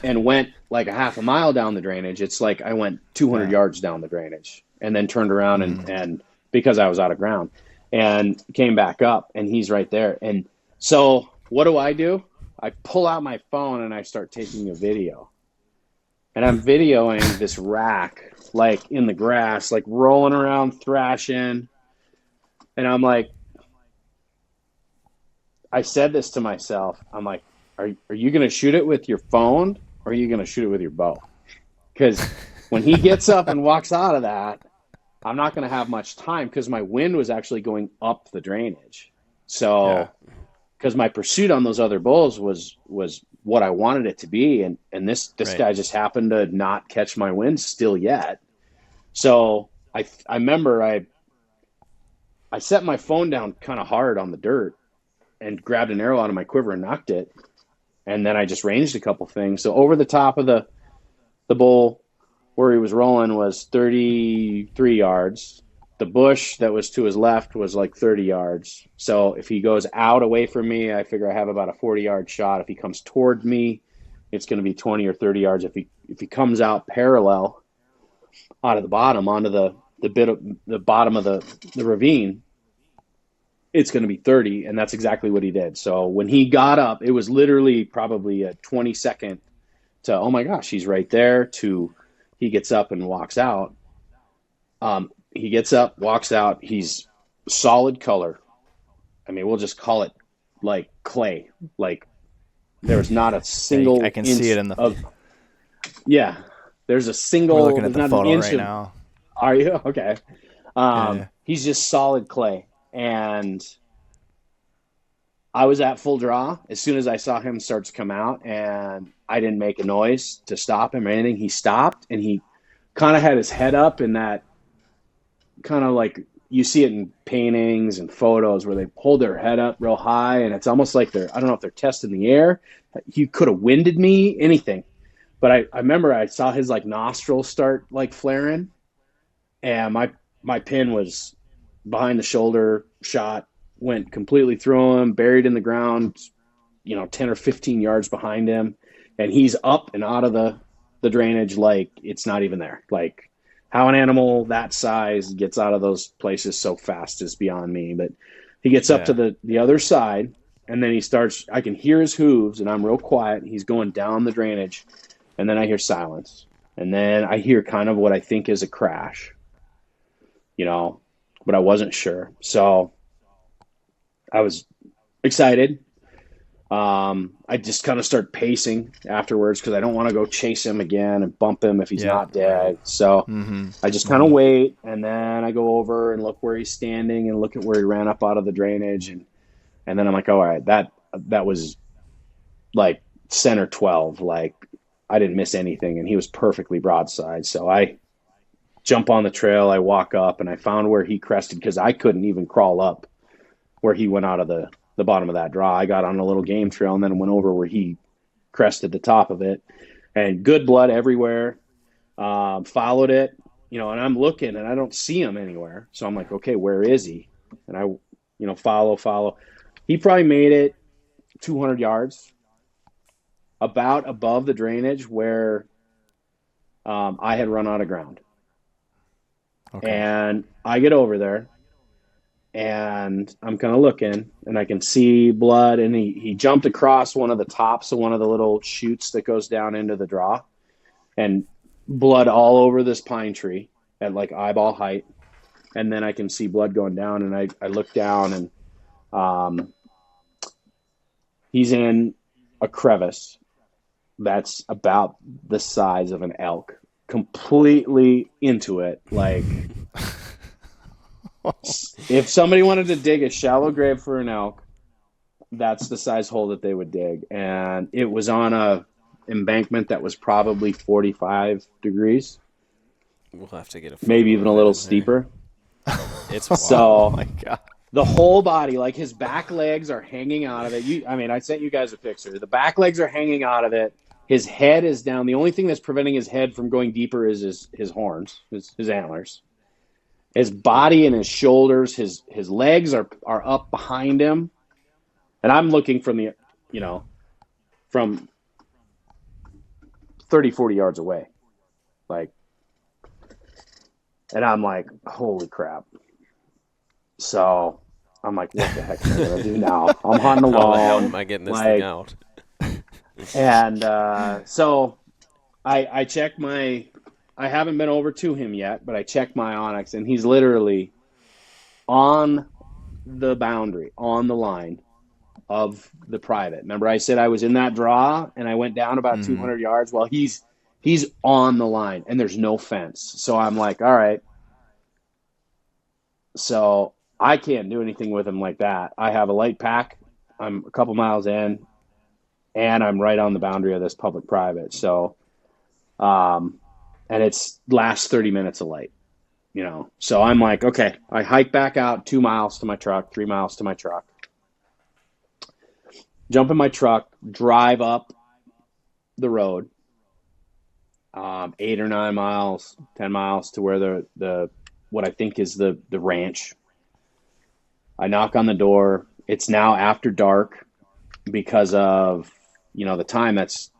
and went like a half a mile down the drainage. It's like I went 200 yards down the drainage and then turned around and because I was out of ground and came back up, and he's right there. And so what do? I pull out my phone and I start taking a video. And I'm videoing this rack, like in the grass, like rolling around, thrashing. And I'm like, I said this to myself. I'm like, are you going to shoot it with your phone or are you going to shoot it with your bow? Because when he gets up and walks out of that, I'm not going to have much time because my wind was actually going up the drainage. So, because my pursuit on those other bulls was what I wanted it to be, and this guy just happened to not catch my wind still yet. So I remember I set my phone down kind of hard on the dirt and grabbed an arrow out of my quiver and knocked it, and then I just ranged a couple things. So over the top of the bull where he was rolling was 33 yards. The bush that was to his left was like 30 yards. So if he goes out away from me, I figure I have about a 40-yard shot. If he comes toward me, it's going to be 20 or 30 yards. If he comes out parallel out of the bottom onto the bottom of the ravine, it's going to be 30, and that's exactly what he did. So when he got up, it was literally probably a 20-second to, oh my gosh, he's right there, to he gets up and walks out. He gets up, walks out. He's solid color. I mean, we'll just call it like clay. Like there's not a single. I can see it in the. Yeah, there's a single. We're looking at the photo right now. Are you okay? He's just solid clay, and I was at full draw as soon as I saw him start to come out, and I didn't make a noise to stop him or anything. He stopped, and he kind of had his head up in that kind of like you see it in paintings and photos where they hold their head up real high, and it's almost like I don't know if they're testing the air. He could have winded me, anything. But I remember I saw his like nostrils start like flaring, and my pin was behind the shoulder shot, went completely through him, buried in the ground, 10 or 15 yards behind him, and he's up and out of the drainage like it's not even there. Like how an animal that size gets out of those places so fast is beyond me. But he gets up to the other side, and then he starts, I can hear his hooves, and I'm real quiet. He's going down the drainage, and then I hear silence. And then I hear kind of what I think is a crash, but I wasn't sure. So I was excited. I just kind of start pacing afterwards because I don't want to go chase him again and bump him if he's not dead. So I just kind of wait, and then I go over and look where he's standing and look at where he ran up out of the drainage. And then I'm like, all right, that was like center 12. Like I didn't miss anything, and he was perfectly broadside. So I jump on the trail, I walk up, and I found where he crested because I couldn't even crawl up where he went out of the bottom of that draw. I got on a little game trail and then went over where he crested the top of it, and good blood everywhere. Followed it, and I'm looking and I don't see him anywhere. So I'm like, okay, where is he? And I, follow. He probably made it 200 yards, about above the drainage where I had run out of ground. Okay. And I get over there, and I'm kind of looking, and I can see blood, and he jumped across one of the tops of one of the little chutes that goes down into the draw, and blood all over this pine tree at like eyeball height. And then I can see blood going down, and I look down, and he's in a crevice that's about the size of an elk, completely into it. Like if somebody wanted to dig a shallow grave for an elk, that's the size hole that they would dig. And it was on a embankment that was probably 45 degrees. We'll have to get a maybe even a little steeper. It's so oh my God. The whole body, like his back legs are hanging out of it. I sent you guys a picture. The back legs are hanging out of it. His head is down. The only thing that's preventing his head from going deeper is his horns, his antlers. His body and his shoulders, his legs are up behind him. And I'm looking from from 30, 40 yards away. And I'm like, holy crap. So I'm like, what the heck am I going to do now? I'm hunting alone. How the hell am I getting this thing out? And so I check I haven't been over to him yet, but I checked my Onyx, and he's literally on the boundary, on the line, of the private. Remember I said I was in that draw and I went down about 200 yards? Well, he's on the line and there's no fence. So I'm like, all right. So I can't do anything with him like that. I have a light pack. I'm a couple miles in and I'm right on the boundary of this public-private. So, and it's last 30 minutes of light, So I'm like, okay, I hike back out 2 miles to my truck, 3 miles to my truck. Jump in my truck, drive up the road, 8 or 9 miles, 10 miles to where the what I think is the ranch. I knock on the door. It's now after dark because of the time that's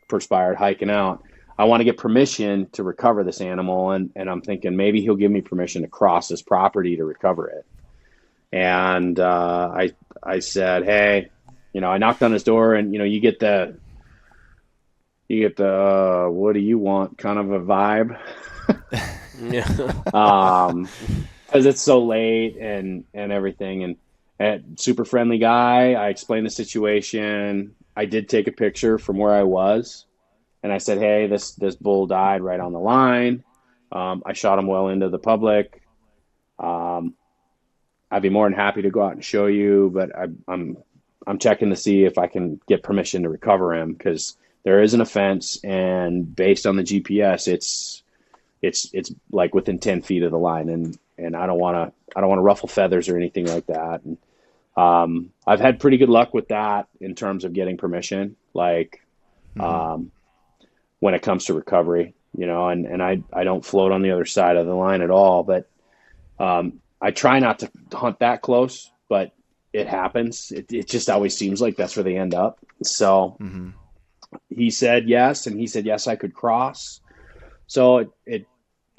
perspired hiking out. I want to get permission to recover this animal, and I'm thinking maybe he'll give me permission to cross his property to recover it. And I said, hey. I knocked on his door and, you get the what do you want kind of a vibe. Yeah. Because it's so late and everything. And super friendly guy. I explained the situation. I did take a picture from where I was. And I said, hey, this bull died right on the line. I shot him well into the public. I'd be more than happy to go out and show you, but I'm checking to see if I can get permission to recover him because there is an offense, and based on the GPS, it's like within 10 feet of the line, and I don't want to ruffle feathers or anything like that. And I've had pretty good luck with that in terms of getting permission, like when it comes to recovery, and I don't float on the other side of the line at all, but I try not to hunt that close, but it happens. It just always seems like that's where they end up. So he said yes, and he said yes, I could cross. So it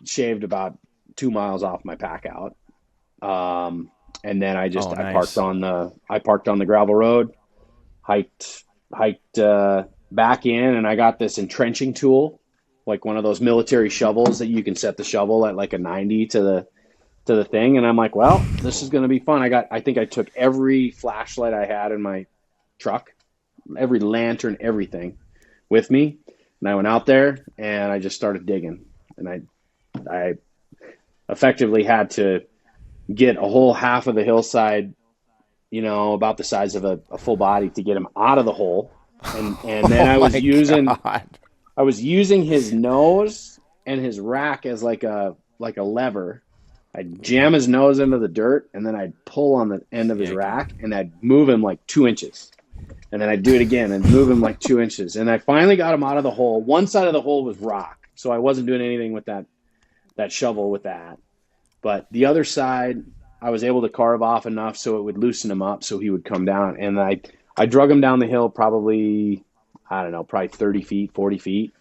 shaved about 2 miles off my pack out. And then I nice. I parked on the gravel road, hiked back in, and I got this entrenching tool, like one of those military shovels that you can set the shovel at like a 90 to the thing. And I'm like, well, this is going to be fun. I think I took every flashlight I had in my truck, every lantern, everything with me. And I went out there and I just started digging. And I effectively had to get a whole half of the hillside, about the size of a full body to get him out of the hole. And then I was using his nose and his rack as like a lever. I'd jam his nose into the dirt, and then I'd pull on the end of his rack, and I'd move him like 2 inches. And then I'd do it again and move him like 2 inches. And I finally got him out of the hole. One side of the hole was rock, so I wasn't doing anything with that shovel with that. But the other side, I was able to carve off enough so it would loosen him up so he would come down. And I drug him down the hill probably 30 feet, 40 feet,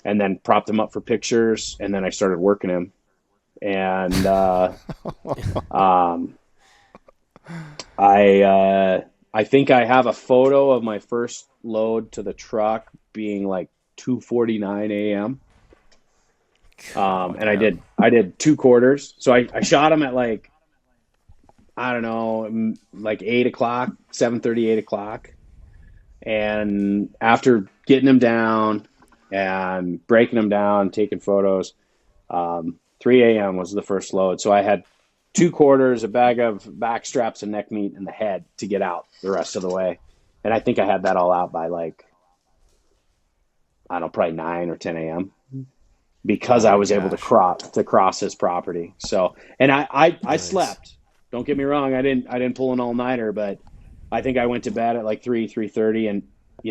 and then propped him up for pictures, and then I started working him. And I think I have a photo of my first load to the truck being like 2:49 a.m. And I did 2 quarters. So I shot him at like, I don't know, like 8 o'clock, 7:30, 8 o'clock. And after getting him down and breaking him down, taking photos, 3 a.m. was the first load. So I had 2 quarters, a bag of back straps and neck meat, and the head to get out the rest of the way. And I think I had that all out by like, I don't know, probably 9 or 10 a.m. because I was able to cross his property. So, and I nice. Slept. Don't get me wrong. I didn't pull an all-nighter, but I think I went to bed at like 3:30, and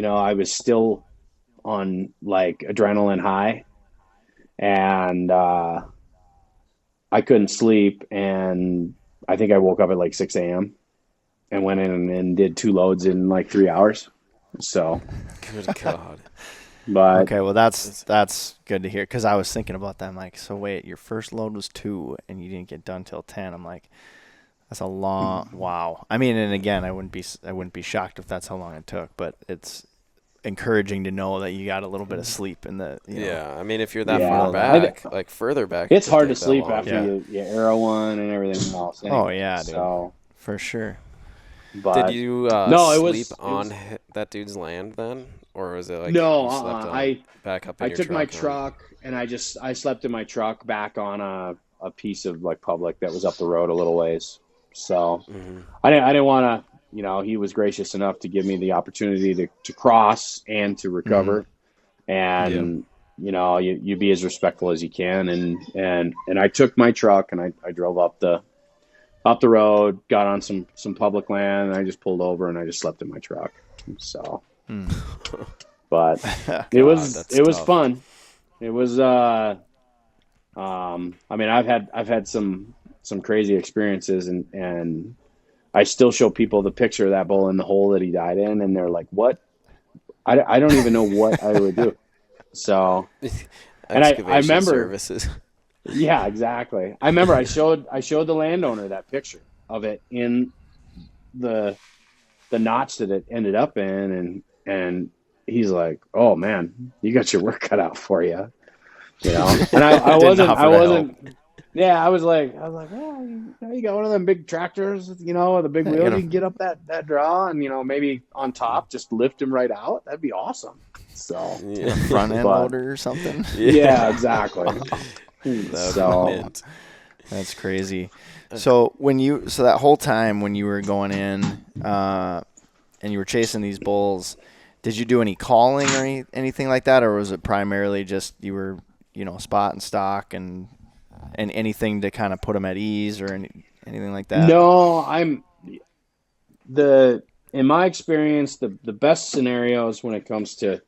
I was still on like adrenaline high, and I couldn't sleep, and I think I woke up at like 6 a.m. and went in and did 2 loads in like 3 hours. So, good God. But okay, well that's good to hear, because I was thinking about that. I'm like, so wait, your first load was 2 and you didn't get done till 10. I'm like, that's a long wow. I mean, and again, I wouldn't be shocked if that's how long it took, but it's encouraging to know that you got a little bit of sleep in the I mean, if you're that far back, like further back, it's hard to sleep after you arrow one and everything else anyway. Oh yeah, dude. So for sure. But did you no, sleep on that dude's land then, or was it like no? you slept on back up in I your took truck? my truck and I slept in my truck back on a piece of like public that was up the road a little ways. So I didn't want to. You know, he was gracious enough to give me the opportunity to cross and to recover, and you know, you be as respectful as you can. And I took my truck and I drove up the road, got on some public land, and I just pulled over and I just slept in my truck. So, but it was fun. It was I mean, I've had some crazy experiences, and I still show people the picture of that bull in the hole that he died in, and they're like, "What?" I don't even know what I would do. So, and I remember services. Yeah, exactly. I remember I showed the landowner that picture of it in the notch that it ended up in, and he's like, "Oh man, you got your work cut out for you," you know. And I wasn't. Yeah, I was like, well, you got one of them big tractors, you know, with a big wheel. You can get up that draw, and you know, maybe on top, just lift him right out. That'd be awesome. So front end loader or something. Yeah, exactly. So that's crazy. So that whole time when you were going in and you were chasing these bulls, did you do any calling or anything like that, or was it primarily just you were, you know, spot and stock and anything to kind of put them at ease or anything like that? No, in my experience, the best scenarios when it comes to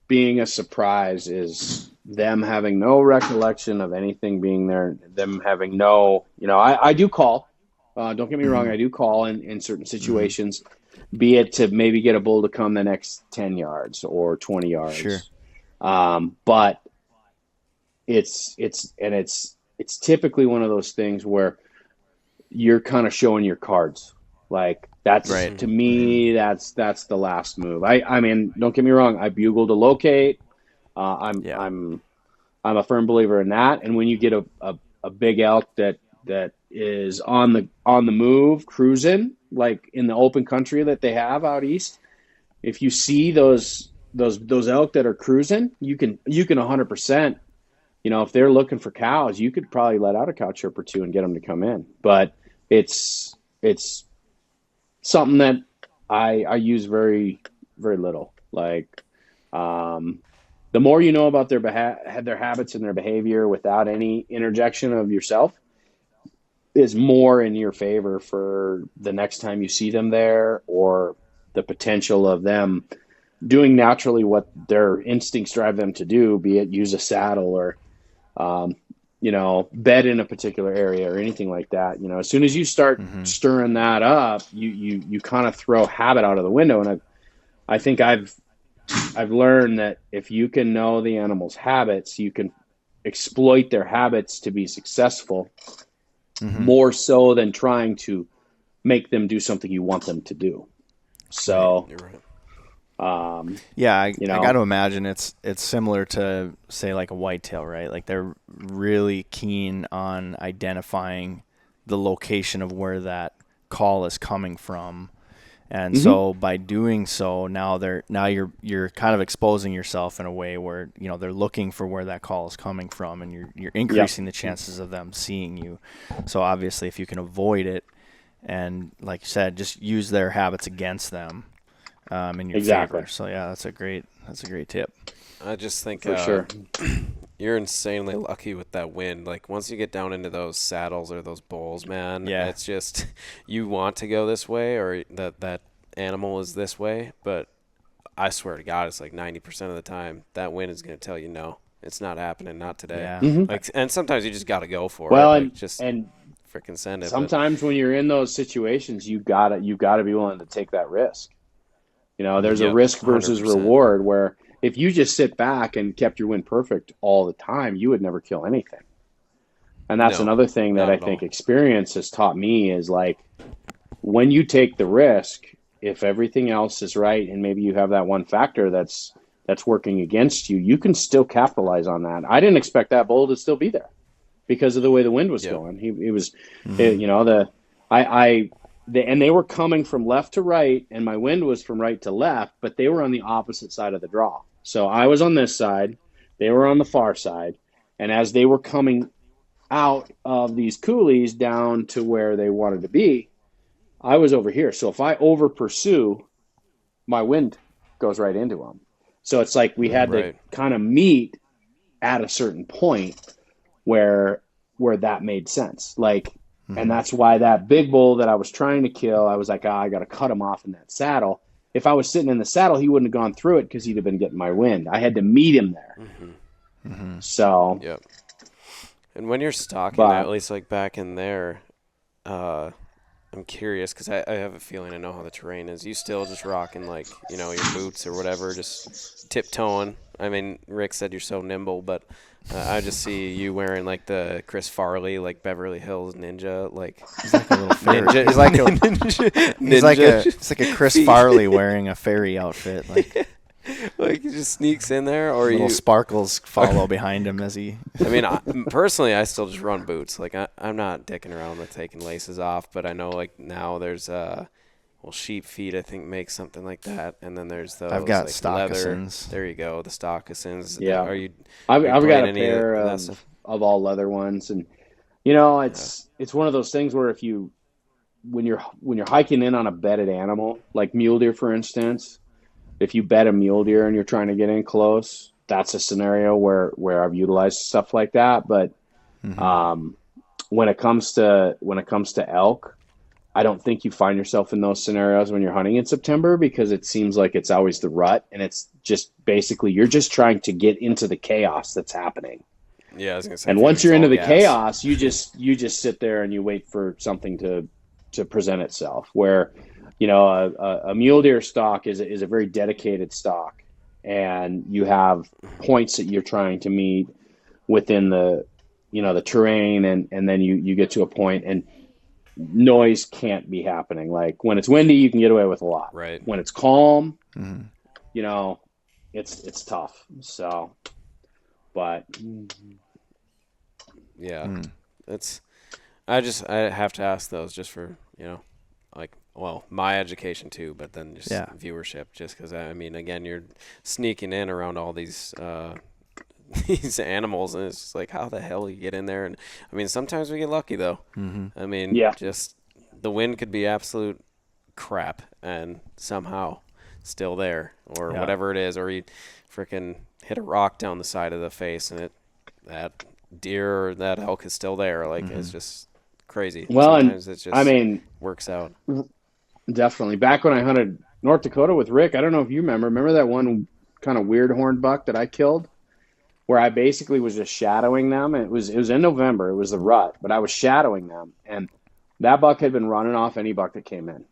being a surprise is them having no recollection of anything being there, them having no, you know, I do call, don't get me wrong, I do call in certain situations, be it to maybe get a bull to come the next 10 yards or 20 yards. Sure. But it's typically one of those things where you're kind of showing your cards. Like that's right. To me, that's the last move. I mean, don't get me wrong. I bugle to locate. I'm a firm believer in that. And when you get a big elk that is on the move, cruising, like in the open country that they have out east, if you see those elk that are cruising, you can 100%. You know, if they're looking for cows, you could probably let out a cow chirp or two and get them to come in. But it's something that I use very, very little. Like, the more you know about their habits and their behavior without any interjection of yourself is more in your favor for the next time you see them there, or the potential of them doing naturally what their instincts drive them to do, be it use a saddle or, you know, bed in a particular area or anything like that. You know, as soon as you start stirring that up, you kind of throw habit out of the window. And I think I've learned that if you can know the animal's habits, you can exploit their habits to be successful more so than trying to make them do something you want them to do. So, you're right. I got to imagine it's similar to, say, like a whitetail, right? Like they're really keen on identifying the location of where that call is coming from. And so by doing so, now you're kind of exposing yourself in a way where, you know, they're looking for where that call is coming from, and you're increasing the chances of them seeing you. So obviously, if you can avoid it, and like you said, just use their habits against them in your favor. So yeah, that's a great tip. I just think for sure. You're insanely lucky with that wind. Like once you get down into those saddles or those bulls, man, it's just you want to go this way or that animal is this way, but I swear to God, it's like 90% of the time that wind is going to tell you no, it's not happening, not today. Yeah. Like, and sometimes you just got to go for it. Like, and freaking send it. Sometimes when you're in those situations, you gotta be willing to take that risk. You know, there's a risk versus 100%. Reward where if you just sit back and kept your wind perfect all the time, you would never kill anything. And that's another thing that I think experience has taught me is like when you take the risk, if everything else is right and maybe you have that one factor that's working against you, you can still capitalize on that. I didn't expect that bull to still be there because of the way the wind was going. He was, you know, they were coming from left to right, and my wind was from right to left, but they were on the opposite side of the draw. So I was on this side, they were on the far side, and as they were coming out of these coulees down to where they wanted to be, I was over here. So if I over pursue, my wind goes right into them. So it's like we had to kind of meet at a certain point where that made sense. Like, and that's why that big bull that I was trying to kill, I was like, I got to cut him off in that saddle. If I was sitting in the saddle, he wouldn't have gone through it because he'd have been getting my wind. I had to meet him there. So, yep. And when you're stalking, at least like back in there, I'm curious because I have a feeling I know how the terrain is. You still just rocking like, you know, your boots or whatever, just tiptoeing. I mean, Rick said you're so nimble, but I just see you wearing like the Chris Farley, like Beverly Hills Ninja, like he's like a little fairy. ninja. He's like a ninja. It's like a Chris Farley wearing a fairy outfit, like like he just sneaks in there, or little sparkles follow behind him as he. I mean, personally, I still just run boots. Like I'm not dicking around with taking laces off, but I know like now there's sheep feet I think make something like that, and then there's those. I've got like stockisons. Leather. There you go, the stockisins. Yeah. I've got a pair of all leather ones, and you know it's one of those things where when you're hiking in on a bedded animal like mule deer, for instance, if you bed a mule deer and you're trying to get in close, that's a scenario where I've utilized stuff like that. But when it comes to elk, I don't think you find yourself in those scenarios when you're hunting in September, because it seems like it's always the rut, and it's just basically you're just trying to get into the chaos that's happening. Yeah, I was gonna say. And once you're into the chaos, you just sit there and you wait for something to present itself. Where, you know, a mule deer stalk is a very dedicated stalk, and you have points that you're trying to meet within the terrain, and then you get to a point and noise can't be happening. Like when it's windy, you can get away with a lot. Right. When it's calm, you know, it's tough. So, but yeah, I have to ask those just for, you know, like, well, my education too, but then just viewership, just because I mean, again, you're sneaking in around all these these animals, and it's just like, how the hell you get in there? And I mean, sometimes we get lucky though. I mean, just the wind could be absolute crap and somehow still there, or whatever it is, or you freaking hit a rock down the side of the face and that deer or that elk is still there. Like it's just crazy. Well, sometimes and it just I mean, works out. Definitely. Back when I hunted North Dakota with Rick, I don't know if you remember that one kind of weird horned buck that I killed, where I basically was just shadowing them. And it was in November. It was the rut, but I was shadowing them, and that buck had been running off any buck that came in,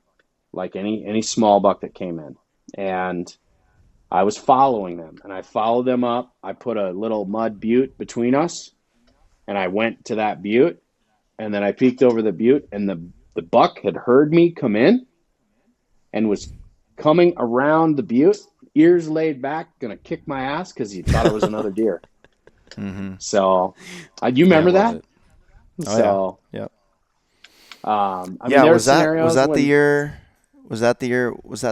like any small buck that came in. And I was following them, and I followed them up. I put a little mud butte between us, and I went to that butte, and then I peeked over the butte, and the buck had heard me come in and was coming around the butte, ears laid back, going to kick my ass because he thought it was another deer. So, you remember that? Oh, so, yeah. I mean, was that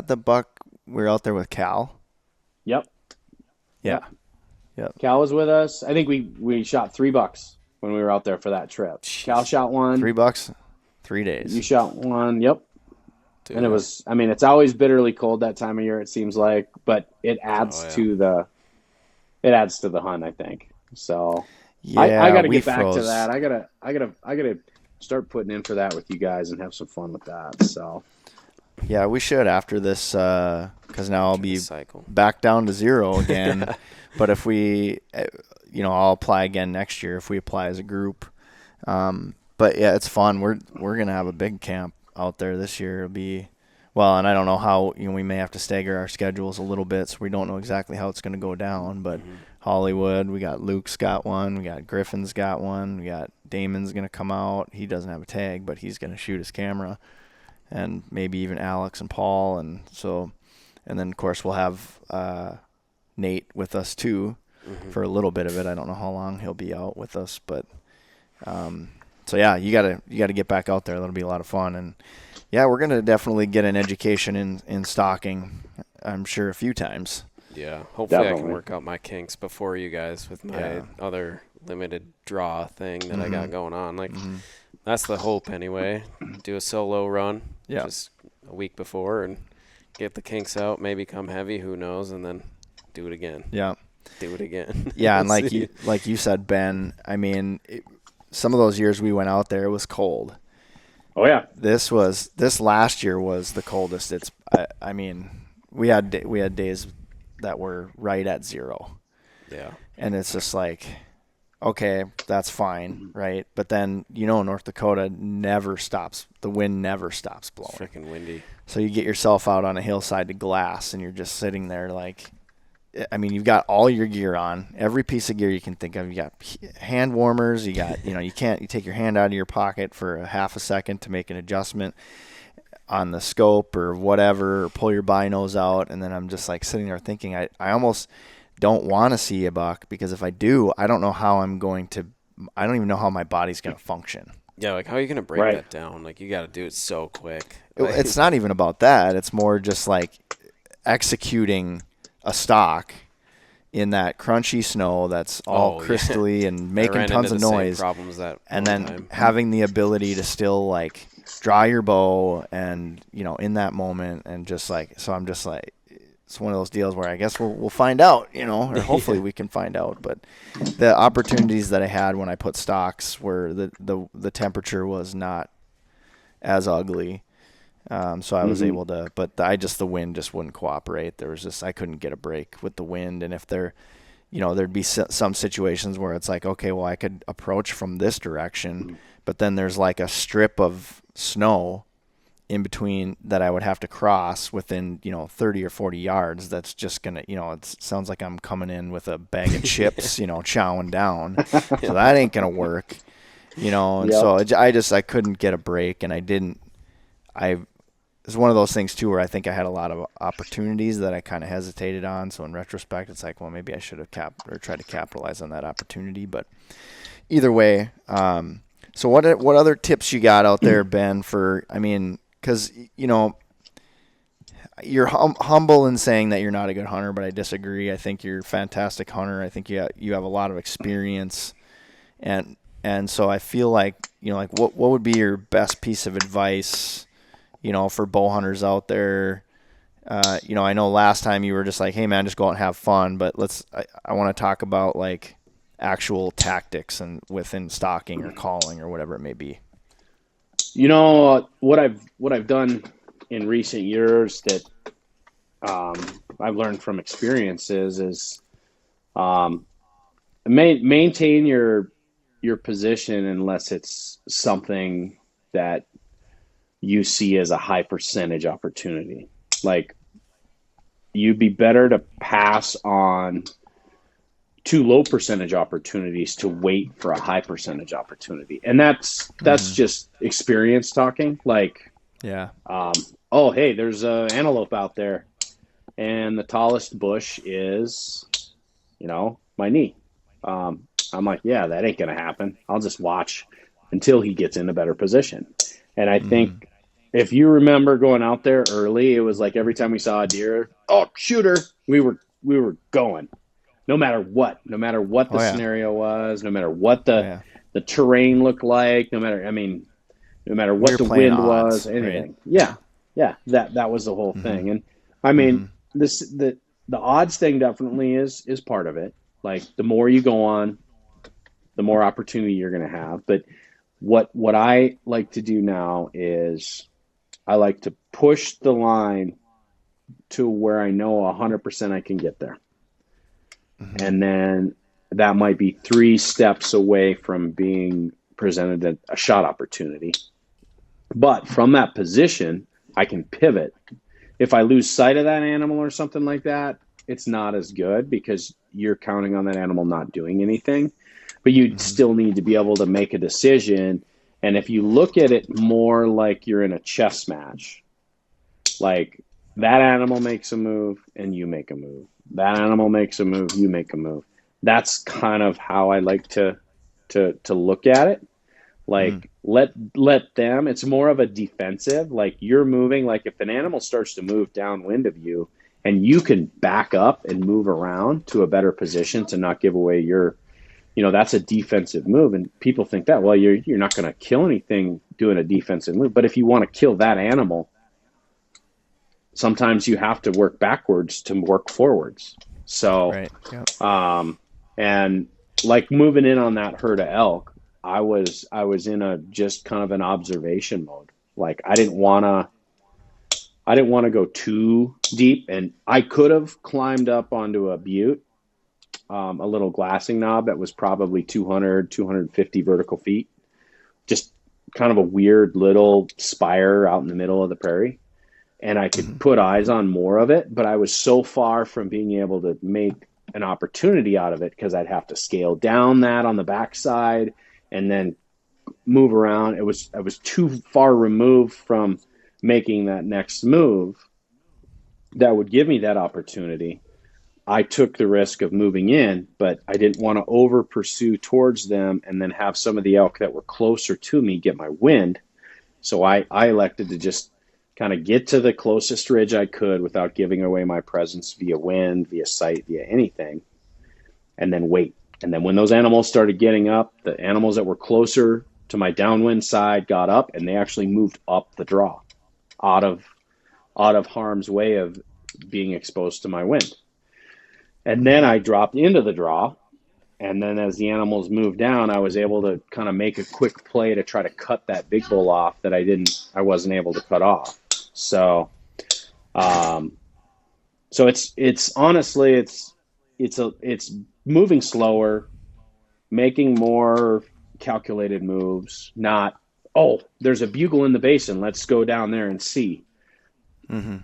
the buck we were out there with Cal? Yep. Yeah. Yep. Cal was with us. I think we shot 3 bucks when we were out there for that trip. Cal shot 1. 3 bucks, 3 days. You shot 1. Yep. Dude. And it was, I mean, it's always bitterly cold that time of year, it seems like, but it adds to the hunt, I think. So I got to get back to that. I gotta start putting in for that with you guys and have some fun with that. So yeah, we should after this, because now I'll be back down to 0 again. But if we, I'll apply again next year if we apply as a group. But yeah, it's fun. We're gonna have a big camp out there this year. It'll be and I don't know how, we may have to stagger our schedules a little bit, so we don't know exactly how it's going to go down. But Hollywood, we got Luke's got one, we got Griffin's got one, we got Damon's going to come out. He doesn't have a tag, but he's going to shoot his camera, and maybe even Alex and Paul, and then of course we'll have Nate with us too for a little bit of it. I don't know how long he'll be out with us, but So yeah, you gotta get back out there. That'll be a lot of fun. And yeah, we're gonna definitely get an education in stalking. I'm sure a few times. Yeah, hopefully I can work out my kinks before you guys with my other limited draw thing that I got going on. Like that's the hope anyway. Do a solo run just a week before and get the kinks out. Maybe come heavy, who knows, and then do it again. Yeah, do it again. Yeah, and like you said, Ben. I mean, some of those years we went out there, it was cold. Oh yeah. This last year was the coldest. I mean, we had days that were right at 0. Yeah. And it's just like, okay, that's fine, right? But then, North Dakota never stops. The wind never stops blowing. It's freaking windy. So you get yourself out on a hillside to glass, and you're just sitting there like, I mean, you've got all your gear on, every piece of gear you can think of. You got hand warmers. You got, you take your hand out of your pocket for a half a second to make an adjustment on the scope or whatever, or pull your binos out. And then I'm just like sitting there thinking, I almost don't want to see a buck, because if I do, I don't know how I don't even know how my body's going to function. Yeah, like how are you going to break that down? Like you got to do it so quick. Like, it's not even about that. It's more just like executing a stock in that crunchy snow that's all crystally and making tons of noise, and then having the ability to still like draw your bow and in that moment, and just like, so I'm just like, it's one of those deals where I guess we'll find out, or hopefully we can find out. But the opportunities that I had when I put stocks where the temperature was not as ugly. So I was able to, but the wind just wouldn't cooperate. I couldn't get a break with the wind. And if there'd be some situations where it's like, okay, well, I could approach from this direction, but then there's like a strip of snow in between that I would have to cross within, 30 or 40 yards. That's just going to, it sounds like I'm coming in with a bag of chips, chowing down. So that ain't going to work, and so I couldn't get a break, and it's one of those things too where I think I had a lot of opportunities that I kind of hesitated on. So in retrospect, it's like, well, maybe I should have tried to capitalize on that opportunity. But either way, so what other tips you got out there, Ben? Because you're humble in saying that you're not a good hunter, but I disagree. I think you're a fantastic hunter. I think you have a lot of experience, and so I feel like what would be your best piece of advice? For bow hunters out there. I know last time you were just like, hey man, just go out and have fun, but I want to talk about like actual tactics and within stalking or calling or whatever it may be. What I've done in recent years that I've learned from experiences is maintain your position unless it's something that you see as a high percentage opportunity. Like, you'd be better to pass on 2 low percentage opportunities to wait for a high percentage opportunity. And that's just experience talking. Like, oh, hey, there's an antelope out there, and the tallest bush is, my knee. I'm like, yeah, that ain't going to happen. I'll just watch until he gets in a better position. And I think if you remember going out there early, it was like every time we saw a deer, oh, shooter, we were going, no matter what the scenario was, no matter what the terrain looked like, no matter what the wind was, anything. Right? Yeah. That was the whole thing. And I mean, the odds thing definitely is part of it. Like, the more you go on, the more opportunity you're going to have. But what I like to do now is I like to push the line to where I know 100% I can get there. And then that might be 3 steps away from being presented a shot opportunity. But from that position, I can pivot. If I lose sight of that animal or something like that, it's not as good because you're counting on that animal not doing anything. But you still need to be able to make a decision. And if you look at it more like you're in a chess match, like that animal makes a move and you make a move. That animal makes a move, you make a move. That's kind of how I like to look at it. Like let them, it's more of a defensive, like you're moving, like if an animal starts to move downwind of you and you can back up and move around to a better position to not give away your, that's a defensive move. And people think that, well, you're not going to kill anything doing a defensive move. But if you want to kill that animal, sometimes you have to work backwards to work forwards. So, Right. Yeah. And like moving in on that herd of elk, I was in a just kind of an observation mode. Like I didn't want to go too deep, and I could have climbed up onto a butte, a little glassing knob that was probably 250 vertical feet, just kind of a weird little spire out in the middle of the prairie. And I could put eyes on more of it, but I was so far from being able to make an opportunity out of it because I'd have to scale down that on the backside and then move around. I was too far removed from making that next move that would give me that opportunity. I took the risk of moving in, but I didn't want to over pursue towards them and then have some of the elk that were closer to me get my wind. So I elected to just kind of get to the closest ridge I could without giving away my presence via wind, via sight, via anything, and then wait. And then when those animals started getting up, the animals that were closer to my downwind side got up, and they actually moved up the draw out of harm's way of being exposed to my wind. And then I dropped into the draw. And then as the animals moved down, I was able to kind of make a quick play to try to cut that big bull off that I wasn't able to cut off. So, so it's honestly, it's moving slower, making more calculated moves, not, oh, there's a bugle in the basin, let's go down there and see. Mm-hmm.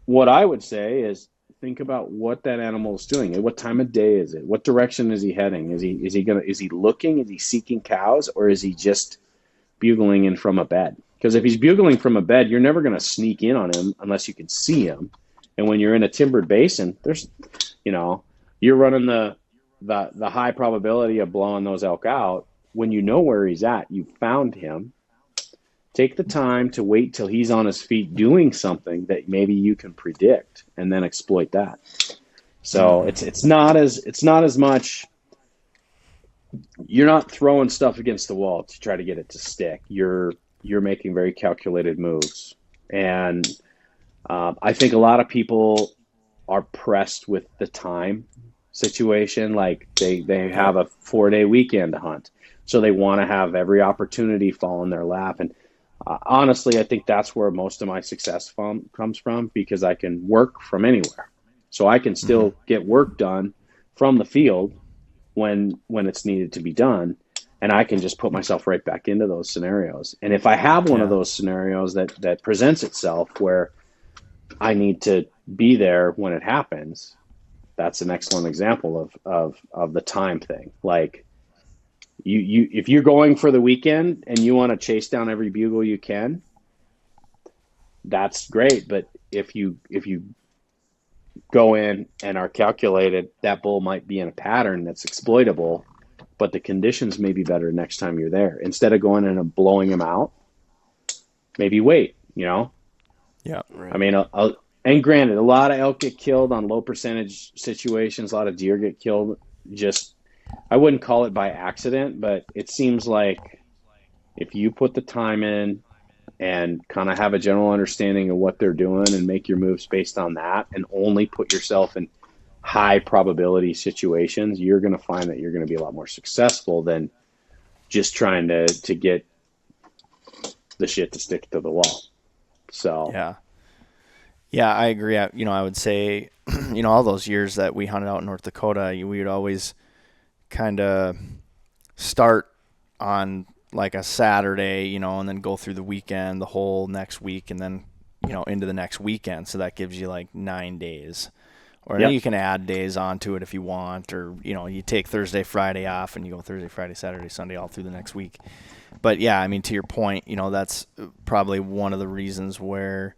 What I would say is, think about what that animal is doing. What time of day is it? What direction is he heading? Is he looking? Is he seeking cows, or is he just bugling in from a bed? Because if he's bugling from a bed, you're never going to sneak in on him unless you can see him. And when you're in a timbered basin, there's, you're running the high probability of blowing those elk out. When you know where he's at, you found him. Take the time to wait till he's on his feet doing something that maybe you can predict, and then exploit that. So it's not as much. You're not throwing stuff against the wall to try to get it to stick. You're making very calculated moves, and I think a lot of people are pressed with the time situation. Like they have a 4-day weekend to hunt, so they want to have every opportunity fall in their lap. And honestly, I think that's where most of my success comes from, because I can work from anywhere. So I can still get work done from the field when it's needed to be done. And I can just put myself right back into those scenarios. And if I have one of those scenarios that presents itself where I need to be there when it happens, that's an excellent example of the time thing. Like, You if you're going for the weekend and you want to chase down every bugle you can, that's great. But if you go in and are calculated, that bull might be in a pattern that's exploitable, but the conditions may be better next time you're there. Instead of going in and blowing him out, maybe wait. Yeah. Right. I mean, and granted, a lot of elk get killed on low percentage situations. A lot of deer get killed just, I wouldn't call it by accident, but it seems like if you put the time in and kind of have a general understanding of what they're doing and make your moves based on that, and only put yourself in high probability situations, you're going to find that you're going to be a lot more successful than just trying to get the shit to stick to the wall. So yeah, I agree. I would say, all those years that we hunted out in North Dakota, we would always kind of start on like a Saturday, and then go through the weekend, the whole next week, and then, into the next weekend. So that gives you like 9 days. Or you can add days onto it if you want, or, you take Thursday, Friday off and you go Thursday, Friday, Saturday, Sunday, all through the next week. But yeah, I mean, to your point, that's probably one of the reasons where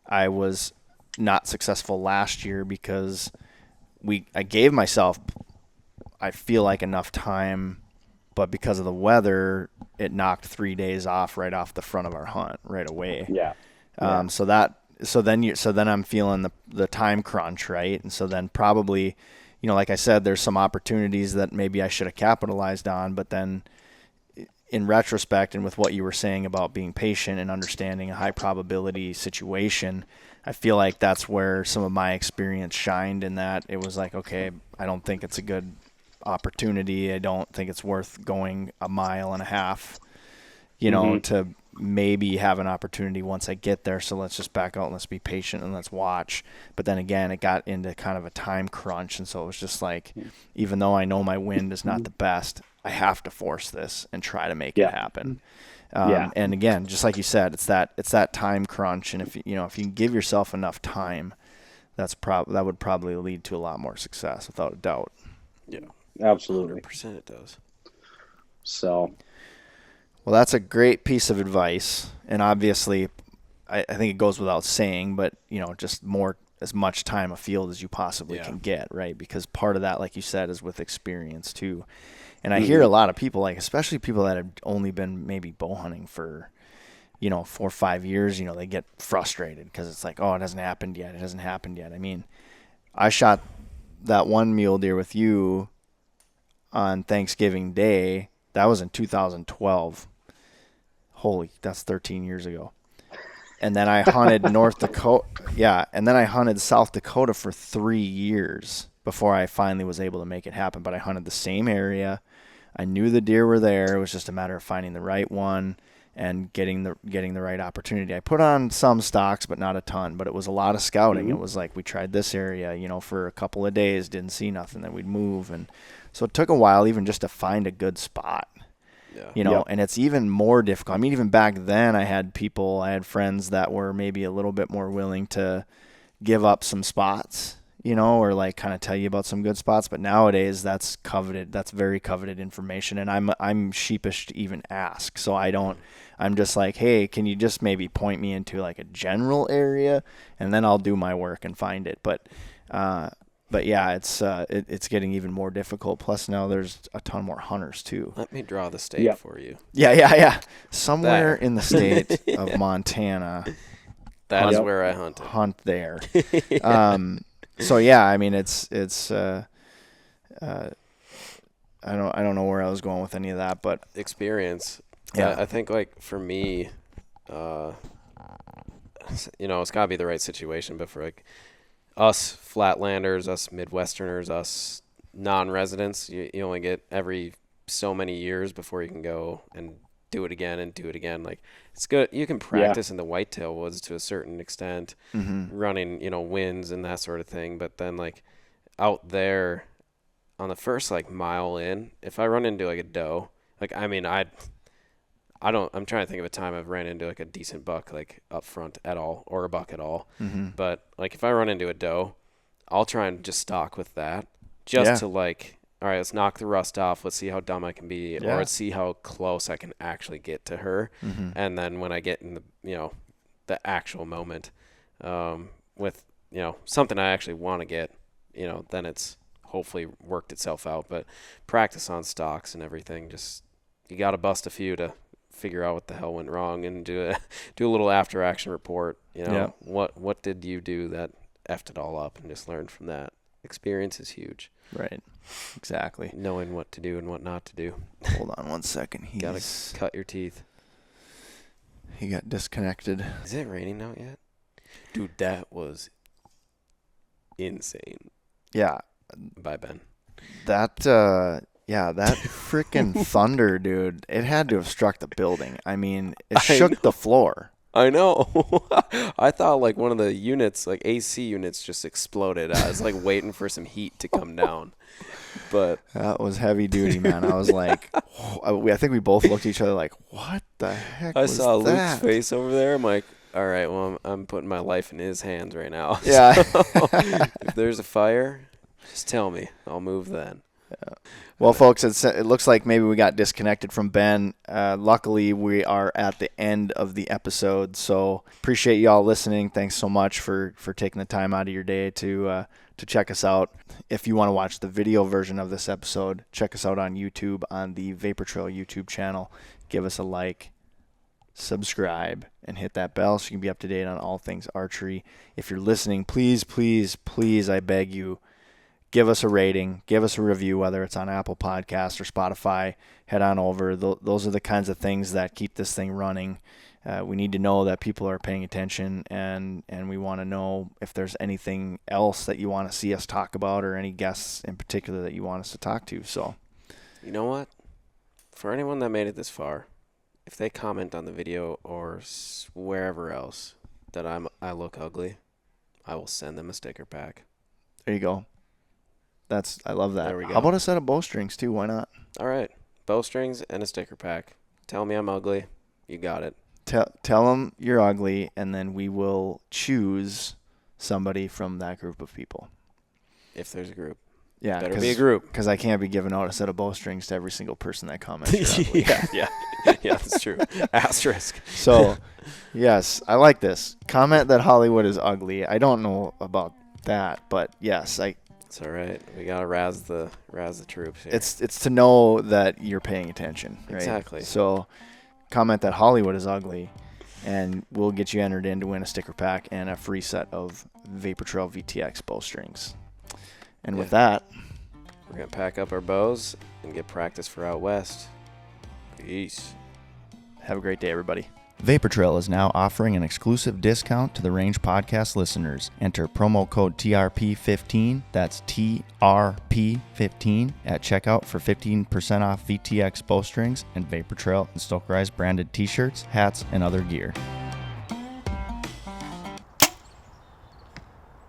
I was not successful last year, because I gave myself, I feel like, enough time but because of the weather, it knocked 3 days off right off the front of our hunt right away. Yeah. So then I'm feeling the time crunch, right? And so then probably, like I said, there's some opportunities that maybe I should have capitalized on, but then in retrospect and with what you were saying about being patient and understanding a high probability situation, I feel like that's where some of my experience shined, in that it was like, okay, I don't think it's a good opportunity. I don't think it's worth going 1.5 miles, to maybe have an opportunity once I get there. So let's just back out and let's be patient and let's watch. But then again, it got into kind of a time crunch. And so it was just like, even though I know my wind is not the best, I have to force this and try to make it happen. And again, just like you said, it's that time crunch. And if you can give yourself enough time, that would probably lead to a lot more success, without a doubt. Yeah, absolutely. 100% it does. So, well, that's a great piece of advice. And obviously, I think it goes without saying, but just as much time afield as you possibly can get, right? Because part of that, like you said, is with experience too. And I hear a lot of people, like especially people that have only been maybe bow hunting for, 4 or 5 years, they get frustrated because it's like, oh, it hasn't happened yet. It hasn't happened yet. I mean, I shot that one mule deer with you on Thanksgiving Day. That was in 2012. Holy, that's 13 years ago. And then I hunted North Dakota. Yeah, and then I hunted South Dakota for 3 years before I finally was able to make it happen. But I hunted the same area. I knew the deer were there. It was just a matter of finding the right one and getting the right opportunity. I put on some stocks, but not a ton. But it was a lot of scouting. It was like we tried this area, for a couple of days, didn't see nothing, then we'd move. And so it took a while even just to find a good spot. And it's even more difficult. I mean, even back then I had friends that were maybe a little bit more willing to give up some spots, or like kind of tell you about some good spots. But nowadays that's very coveted information. And I'm sheepish to even ask. So I'm just like, hey, can you just maybe point me into like a general area, and then I'll do my work and find it. But yeah, it's getting even more difficult. Plus now there's a ton more hunters too. Let me draw the state for you. Yeah. Somewhere in the state of Montana. That is where I hunt. Hunt there. So yeah, I mean it's I don't know where I was going with any of that, but experience. Yeah, I think like for me, it's got to be the right situation. But for like us Flatlanders, us Midwesterners, us non-residents, you only get every so many years before you can go and do it again and do it again. Like it's good. You can practice in the whitetail woods to a certain extent, running, winds and that sort of thing. But then like out there on the first like mile in, if I run into like a doe, like, I mean, I'm trying to think of a time I've ran into like a decent buck, like up front at all, or a buck at all. But like if I run into a doe, I'll try and just stalk with that just to like, all right, let's knock the rust off. Let's see how dumb I can be, or let's see how close I can actually get to her. And then when I get in the actual moment, with, something I actually want to get, then it's hopefully worked itself out. But practice on stalks and everything, just, you got to bust a few to figure out what the hell went wrong and do a little after action report. What did you do that effed it all up, and just learn from that. Experience is huge. Right. Exactly. Knowing what to do and what not to do. Hold on one second. Gotta cut your teeth. He got disconnected. Is it raining out yet? Dude, that was insane. Yeah. Bye, Ben. That freaking thunder, dude. It had to have struck the building. I mean, it shook the floor. I know. I thought like one of the units, like AC units, just exploded. I was like waiting for some heat to come down. But that was heavy duty, man. I was like, I think we both looked at each other like, what the heck was that? I saw Luke's face over there. I'm like, all right, well, I'm putting my life in his hands right now. Yeah. So, if there's a fire, just tell me. I'll move then. Well, folks, it looks like maybe we got disconnected from Ben. Luckily, we are at the end of the episode, so appreciate y'all listening. Thanks so much for taking the time out of your day to check us out. If you want to watch the video version of this episode, check us out on YouTube on the Vapor Trail YouTube channel. Give us a like, subscribe, and hit that bell so you can be up to date on all things archery. If you're listening, please, please, please, I beg you, give us a rating, give us a review, whether it's on Apple Podcasts or Spotify. Head on over. Those are the kinds of things that keep this thing running. We need to know that people are paying attention, and we want to know if there's anything else that you want to see us talk about or any guests in particular that you want us to talk to. So, you know what? For anyone that made it this far, if they comment on the video or wherever else that I look ugly, I will send them a sticker pack. There you go. I love that. There we go. How about a set of bowstrings too? Why not? All right. Bowstrings and a sticker pack. Tell me I'm ugly. You got it. Tell them you're ugly, and then we will choose somebody from that group of people. If there's a group. Yeah. Better be a group. Because I can't be giving out a set of bowstrings to every single person that comments. Yeah, that's true. Asterisk. So, yes, I like this. Comment that Hollywood is ugly. I don't know about that, but yes, It's all right. We gotta razz the troops here. It's to know that you're paying attention, right? Exactly. So comment that Hollywood is ugly, and we'll get you entered in to win a sticker pack and a free set of Vapor Trail VTX bowstrings. And with that, we're gonna pack up our bows and get practice for out west. Peace. Have a great day, everybody. Vapor Trail is now offering an exclusive discount to the Range Podcast listeners. Enter promo code TRP15, that's TRP15, at checkout for 15% off VTX bowstrings and Vapor Trail and Stokerized branded t-shirts, hats, and other gear.